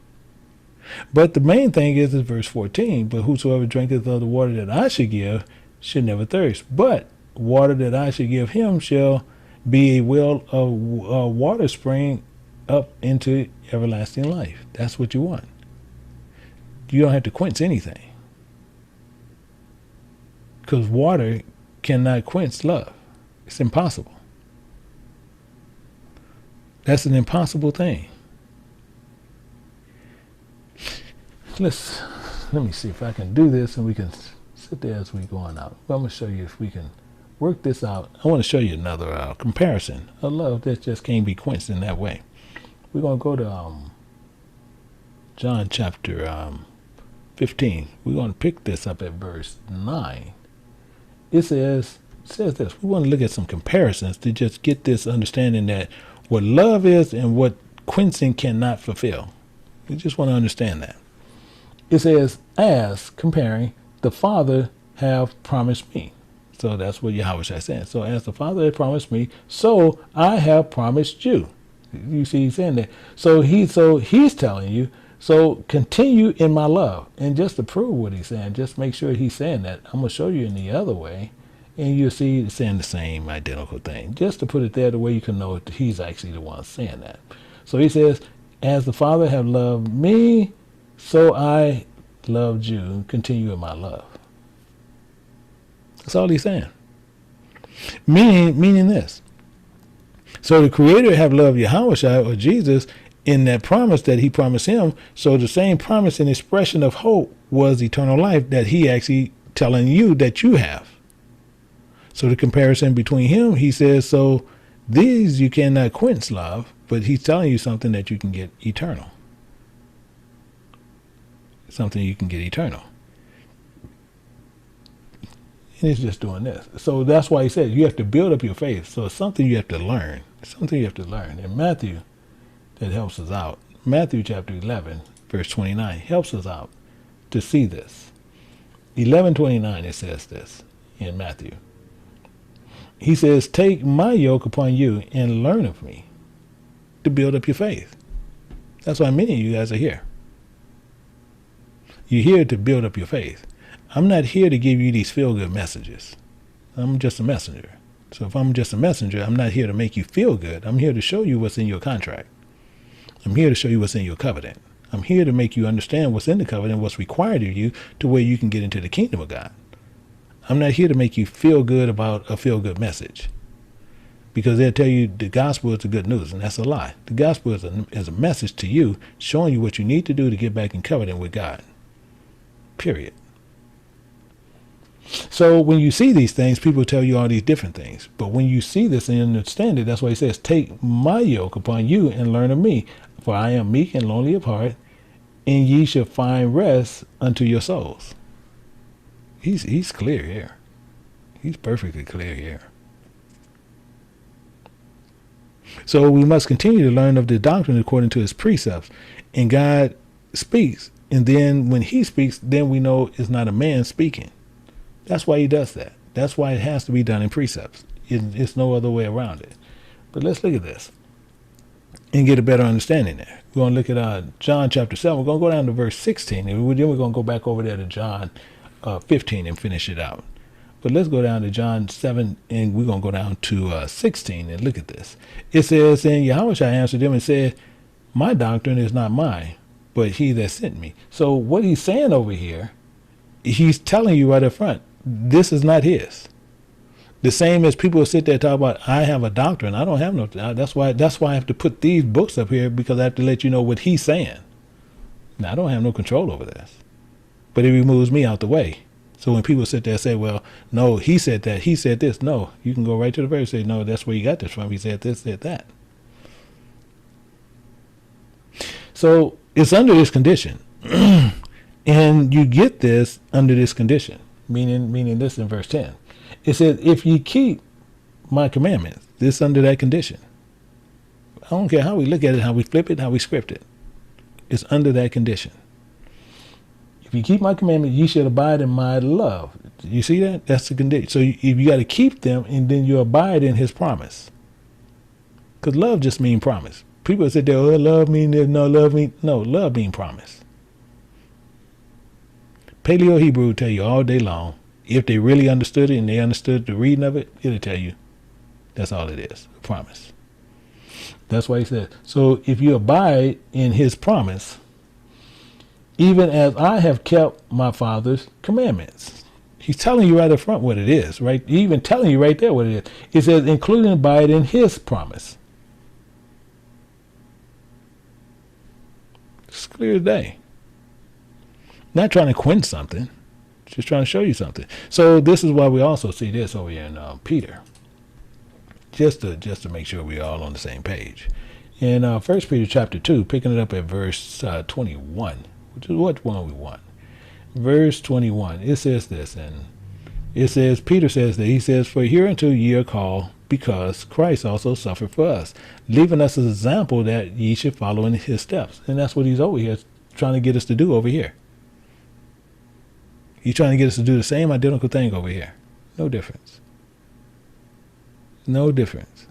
But the main thing is verse 14, but whosoever drinketh of the water that I should give should never thirst. But water that I should give him shall be a well of water spring up into everlasting life. That's what you want. You don't have to quench anything. Because water cannot quench love. It's impossible. That's an impossible thing. Let me see if I can do this and we can sit there as we're going out. Well, I'm going to show you if we can work this out. I want to show you another comparison of love that just can't be quenched in that way. We're going to go to John chapter 15. We're going to pick this up at verse 9. It says, It says this. We want to look at some comparisons to just get this understanding that what love is and what quenching cannot fulfill. We just want to understand that. It says, as comparing, the Father have promised me. So that's what Yahweh is saying. So as the Father has promised me, so I have promised you. You see, he's saying that. So he's telling you, so continue in my love. And just to prove what he's saying, just make sure he's saying that. I'm going to show you in the other way. And you'll see it's saying the same identical thing. Just to put it there the way you can know he's actually the one saying that. So he says, as the Father have loved me, so I loved you. Continue in my love. That's all he's saying. Meaning this. So the Creator have loved Yahweh or Jesus in that promise that he promised him. So the same promise and expression of hope was eternal life that he actually telling you that you have. So the comparison between him, he says, so these you cannot quench love, but he's telling you something that you can get eternal. Something you can get eternal. And he's just doing this. So that's why he said you have to build up your faith. So it's something you have to learn. Something you have to learn. And Matthew, that helps us out. Matthew chapter 11, verse 29 helps us out to see this. 11:29 it says this in Matthew. He says, take my yoke upon you and learn of me, to build up your faith. That's why many of you guys are here. You're here to build up your faith. I'm not here to give you these feel-good messages. I'm just a messenger. So if I'm just a messenger, I'm not here to make you feel good. I'm here to show you what's in your contract. I'm here to show you what's in your covenant. I'm here to make you understand what's in the covenant, what's required of you, to where you can get into the kingdom of God. I'm not here to make you feel good about a feel-good because they'll tell you the gospel is the good news, and that's a lie. The gospel is a message to you, showing you what you need to do to get back in covenant with God. Period. So when you see these things, people tell you all these different things. But when you see this and understand it, that's why he says, take my yoke upon you and learn of me, for I am meek and lonely of heart, and ye shall find rest unto your souls. He's clear here. He's perfectly clear here. So we must continue to learn of the doctrine according to his precepts. And God speaks. And then when he speaks, then we know it's not a man speaking. That's why he does that. That's why it has to be done in precepts. It's no other way around it. But let's look at this and get a better understanding there. We're going to look at John chapter 7. We're going to go down to verse 16. And then we're going to go back over there to John 15 and finish it out. But let's go down to John 7 and we're going to go down to 16 and look at this. It says, and Yahweh answered them and said, my doctrine is not mine, but he that sent me. So what he's saying over here, he's telling you right up front, this is not his. The same as people sit there and talk about, I have a doctrine. I don't have no. That's why I have to put these books up here, because I have to let you know what he's saying. Now, I don't have no control over this, but it removes me out the way. So when people sit there and say, well, no, he said that, he said this. No, you can go right to the verse and say, no, that's where you got this from. He said this, said that. So it's under this condition. And you get this under this condition, meaning this in verse 10. It says, if ye keep my commandments, this under that condition. I don't care how we look at it, how we flip it, how we script it. It's under that condition. If you keep my commandments, ye shall abide in my love. You see that? That's the condition. So you got to keep them, and then you abide in his promise. Because love just means promise. People sit there, oh, love means this, no, love means, no, love means promise. Paleo Hebrew will tell you all day long, if they really understood it and they understood the reading of it, it'll tell you that's all it is, a promise. That's why he said, so if you abide in his promise, even as I have kept my Father's commandments. He's telling you right up front what it is, right? He's even telling you right there what it is. He says, including abide in his promise. It's clear as day. Not trying to quench something, just trying to show you something. So this is why we also see this over here in Peter, just to make sure we're all on the same page. In 1 Peter chapter 2, picking it up at verse 21, which is what one we want. Verse 21, it says this, and It says, Peter says that, he says, for hereunto ye are called, because Christ also suffered for us, leaving us an example that ye should follow in his steps. And that's what he's over here trying to get us to do over here. He's trying to get us to do the same identical thing over here. No difference. No difference.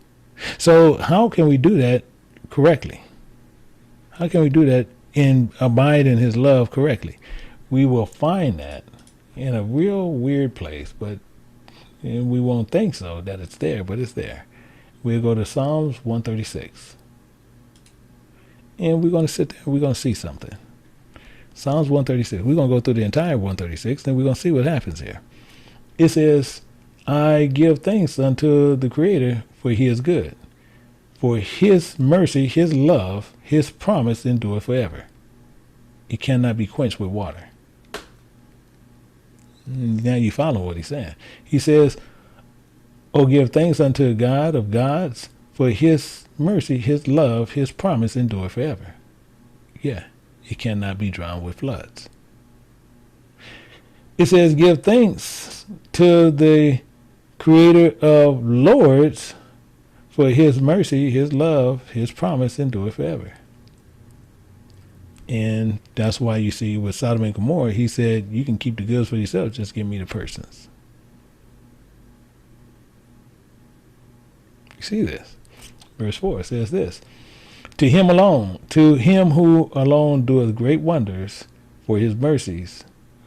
So how can we do that correctly? How can we do that and abide in his love correctly? We will find that in a real weird place, but and we won't think so that it's there, but it's there. We'll go to Psalms 136. And we're going to sit there and we're going to see something. Psalms 136. We're going to go through the entire 136, then we're going to see what happens here. It says, I give thanks unto the Creator, for he is good. For his mercy, his love, his promise endureth forever. It cannot be quenched with water. Now you follow what he's saying. He says, oh, give thanks unto God of gods, for his mercy, his love, his promise endure forever. Yeah, it cannot be drowned with floods. It says, give thanks to the Creator of lords, for his mercy, his love, his promise endure forever. And that's why you see with Sodom and Gomorrah, he said, you can keep the goods for yourself, just give me the persons. You see this? Verse 4 says this, to him alone, to him who alone doeth great wonders, for his mercy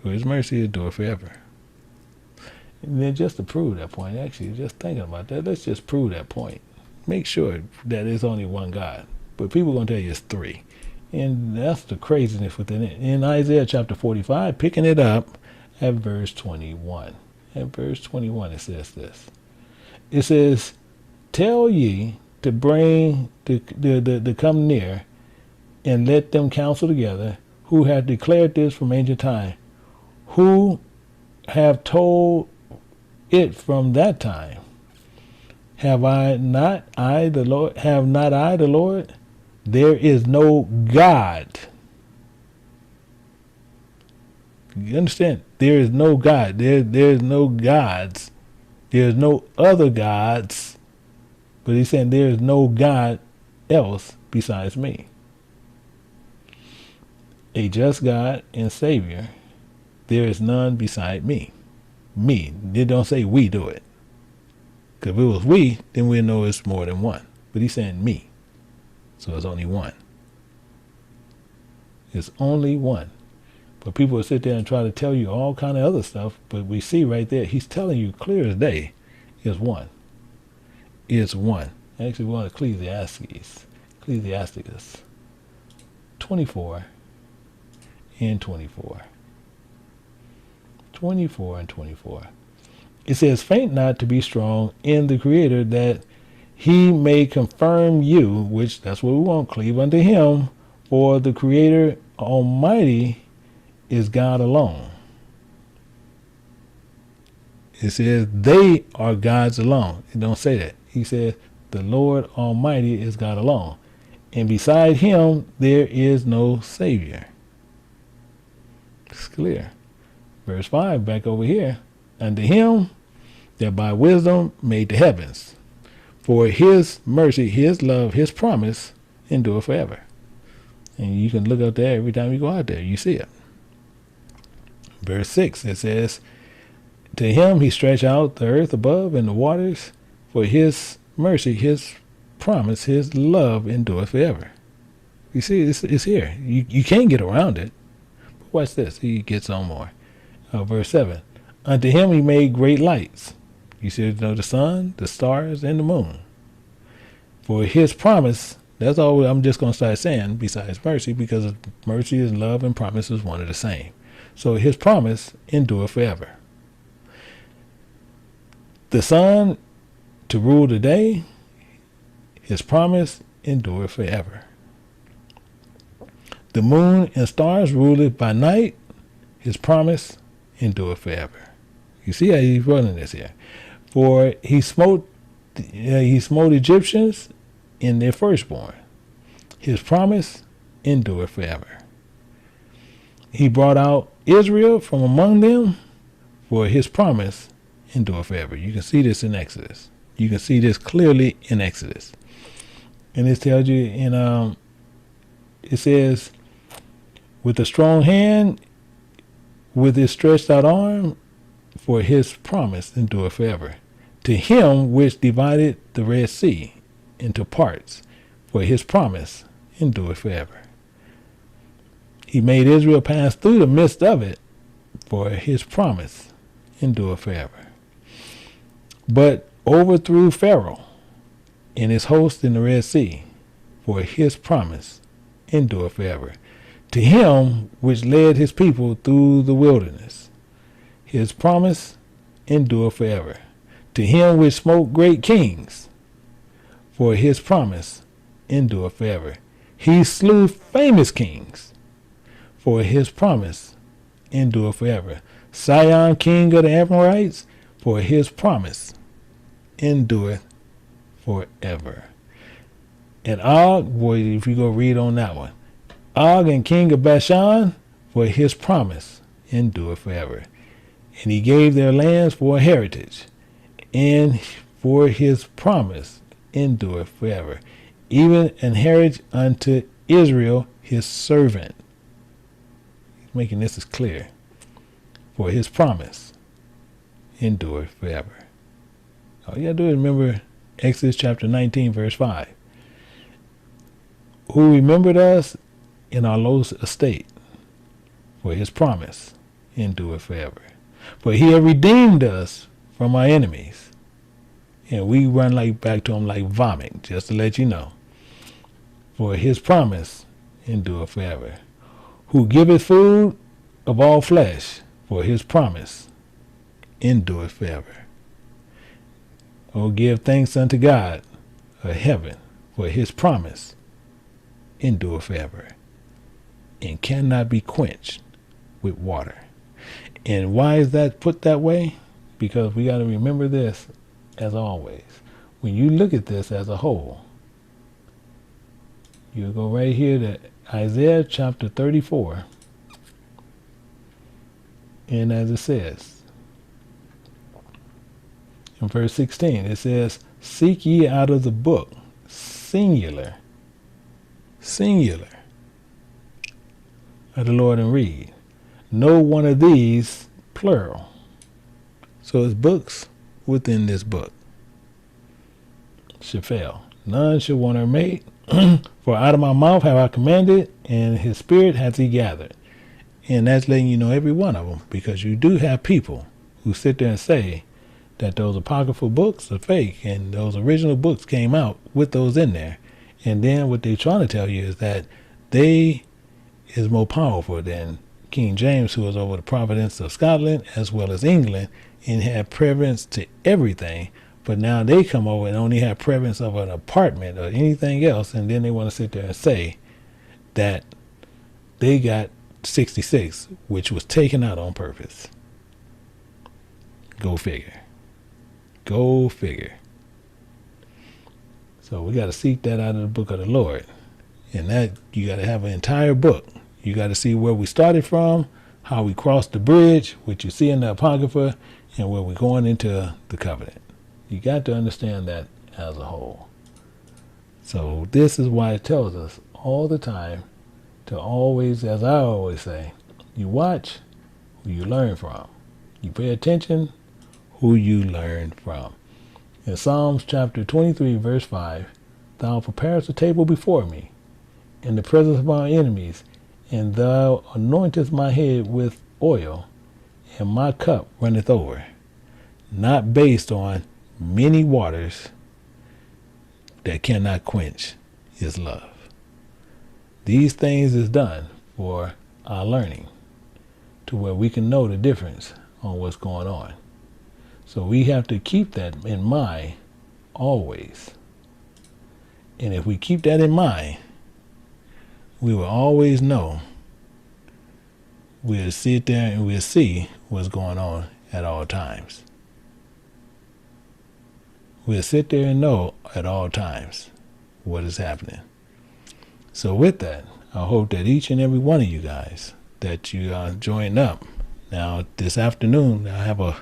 endure forever. And then just to prove that point, actually, just thinking about that, let's just prove that point. Make sure that there's only one God. But people are going to tell you it's three. And that's the craziness within it. In Isaiah chapter 45, picking it up at verse 21. At verse 21, it says this. It says, tell ye to bring to come near, and let them counsel together, who have declared this from ancient time, who have told it from that time. Have not I the Lord? There is no God. You understand? There is no God. There's no gods. There's no other gods. But he's saying there is no God else besides me. A just God and Savior. There is none beside me. Me. They don't say we do it. Because if it was we, then we'd know it's more than one. But he's saying me. So it's only one. It's only one. But people will sit there and try to tell you all kind of other stuff, but we see right there, he's telling you clear as day, it's one. It's one. Actually, we want Ecclesiastes 24 and 24. 24 and 24. It says, faint not to be strong in the Creator, that he may confirm you, which that's what we want, cleave unto him, for the Creator Almighty is God alone. It says they are gods alone. It don't say that. He says the Lord Almighty is God alone. And beside him there is no Savior. It's clear. Verse 5 back over here. Unto him that by wisdom made the heavens. For his mercy, his love, his promise endure forever. And you can look up there every time you go out there. You see it. Verse 6, it says, to him he stretched out the earth above and the waters. For his mercy, his promise, his love endure forever. You see, it's here. You can't get around it. But watch this. He gets on more. Verse 7, unto him he made great lights. You see, the sun, the stars, and the moon. For his promise, that's all I'm just going to start saying besides mercy, because mercy is love and promise is one and the same. So his promise endure forever. The sun to rule the day, his promise endure forever. The moon and stars ruled by night, his promise endure forever. You see how he's running this here. For he smote Egyptians in their firstborn. His promise endure forever. He brought out Israel from among them, for his promise endure forever. You can see this in Exodus. You can see this clearly in Exodus. And it tells you it says, with a strong hand, with his stretched out arm, for his promise endure forever. To him which divided the Red Sea into parts, for his promise endure forever. He made Israel pass through the midst of it, for his promise endure forever. But overthrew Pharaoh and his host in the Red Sea, for his promise endure forever. To him which led his people through the wilderness, his promise endure forever. To him which smote great kings, for his promise endure forever. He slew famous kings, for his promise endure forever. Sihon, king of the Amorites, for his promise endureth forever. And Og, boy, if you go read on that one, Og and king of Bashan, for his promise endureth forever. And he gave their lands for a heritage, and for his promise endureth forever, even an heritage unto Israel his servant. He's making this as clear. For his promise endureth forever. All you gotta do is remember Exodus chapter 19, verse 5. Who remembered us in our low estate, for his promise endureth forever. For he had redeemed us from our enemies, and we run back to him like vomit, just to let you know. For his promise endureth forever. Who giveth food of all flesh, for his promise endureth forever. Oh, give thanks unto God of heaven, for his promise endureth forever, and cannot be quenched with water. And why is that put that way? Because we got to remember this as always. When you look at this as a whole, you go right here to Isaiah chapter 34. And as it says, in verse 16, it says, seek ye out of the book, singular, of the Lord, and read. No one of these, plural. So it's books within this book. Shall fail. None shall want her mate. For out of my mouth have I commanded, and his spirit hath he gathered. And that's letting you know every one of them, because you do have people who sit there and say that those apocryphal books are fake, and those original books came out with those in there. And then what they're trying to tell you is that they is more powerful than King James, who was over the province of Scotland as well as England, and had preference to everything. But now they come over and only have preference of an apartment or anything else, and then they want to sit there and say that they got 66, which was taken out on purpose. Go figure. Go figure. So we got to seek that out of the book of the Lord. And that, you got to have an entire book. You got to see where we started from, how we crossed the bridge, which you see in the Apocrypha, and where we're going into the covenant. You got to understand that as a whole. So this is why it tells us all the time to always, as I always say, you watch who you learn from. You pay attention who you learn from. In Psalms chapter 23, verse 5, thou preparest a table before me in the presence of my enemies, and thou anointest my head with oil, and my cup runneth over. Not based on many waters that cannot quench his love. These things is done for our learning, to where we can know the difference on what's going on. So we have to keep that in mind always. And if we keep that in mind, we will always know. We'll sit there and we'll see what's going on at all times. We'll sit there and know at all times what is happening. So with that, I hope that each and every one of you guys, that you join up. Now, this afternoon, I have a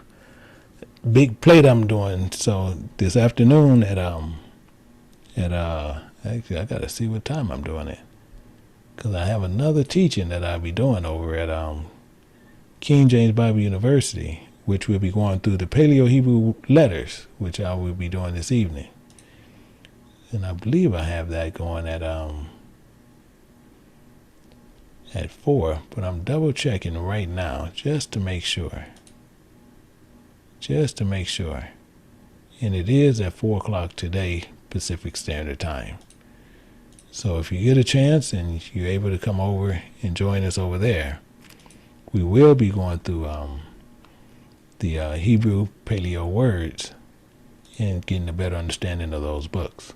big plate I'm doing. So this afternoon actually I gotta see what time I'm doing it, because I have another teaching that I'll be doing over at King James Bible University, which will be going through the Paleo Hebrew letters, which I will be doing this evening. And I believe I have that going at 4, but I'm double checking right now just to make sure. Just to make sure. And it is at 4 o'clock today, Pacific Standard Time. So if you get a chance and you're able to come over and join us over there, we will be going through the Hebrew Paleo words and getting a better understanding of those books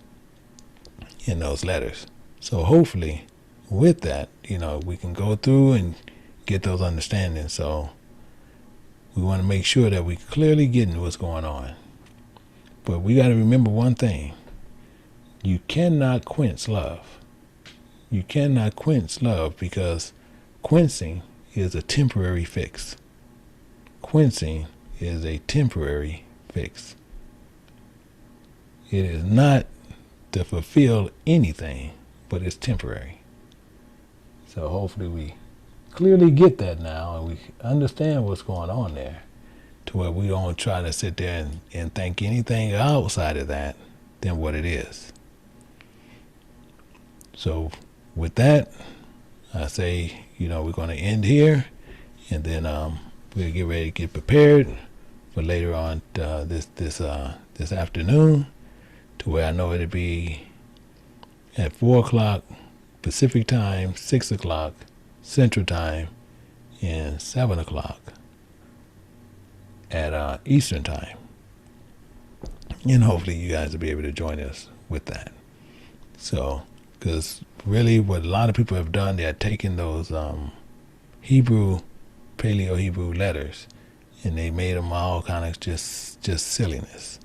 in those letters. So hopefully with that, we can go through and get those understandings. So we want to make sure that we clearly getting what's going on. But we got to remember one thing. You cannot quench love. You cannot quench love, because quenching is a temporary fix. Quenching is a temporary fix. It is not to fulfill anything, but it's temporary. So hopefully we clearly get that now, and we understand what's going on there, to where we don't try to sit there and think anything outside of that than what it is. So with that, I say, we're going to end here, and then we'll get ready to get prepared for later on this afternoon, to where I know it'll be at 4 o'clock Pacific Time, 6 o'clock Central Time, and 7 o'clock at Eastern Time. And hopefully you guys will be able to join us with that. So, because really what a lot of people have done, they're taking those Paleo Hebrew letters, and they made them all kind of just silliness.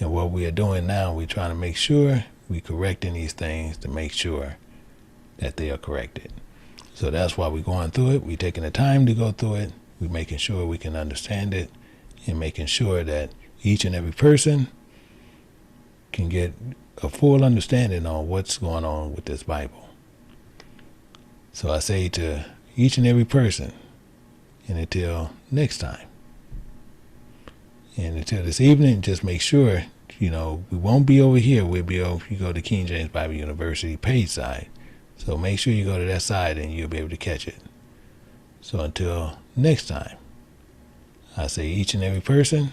And what we are doing now, we're trying to make sure we're correcting these things to make sure that they are corrected. So that's why we're going through it. We're taking the time to go through it. We're making sure we can understand it, and making sure that each and every person can get a full understanding on what's going on with this Bible. So I say to each and every person, and until next time, and until this evening, just make sure, we won't be over here. We'll be over, you go to King James Bible University page side. So make sure you go to that side and you'll be able to catch it. So until next time, I say each and every person,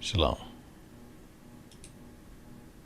shalom.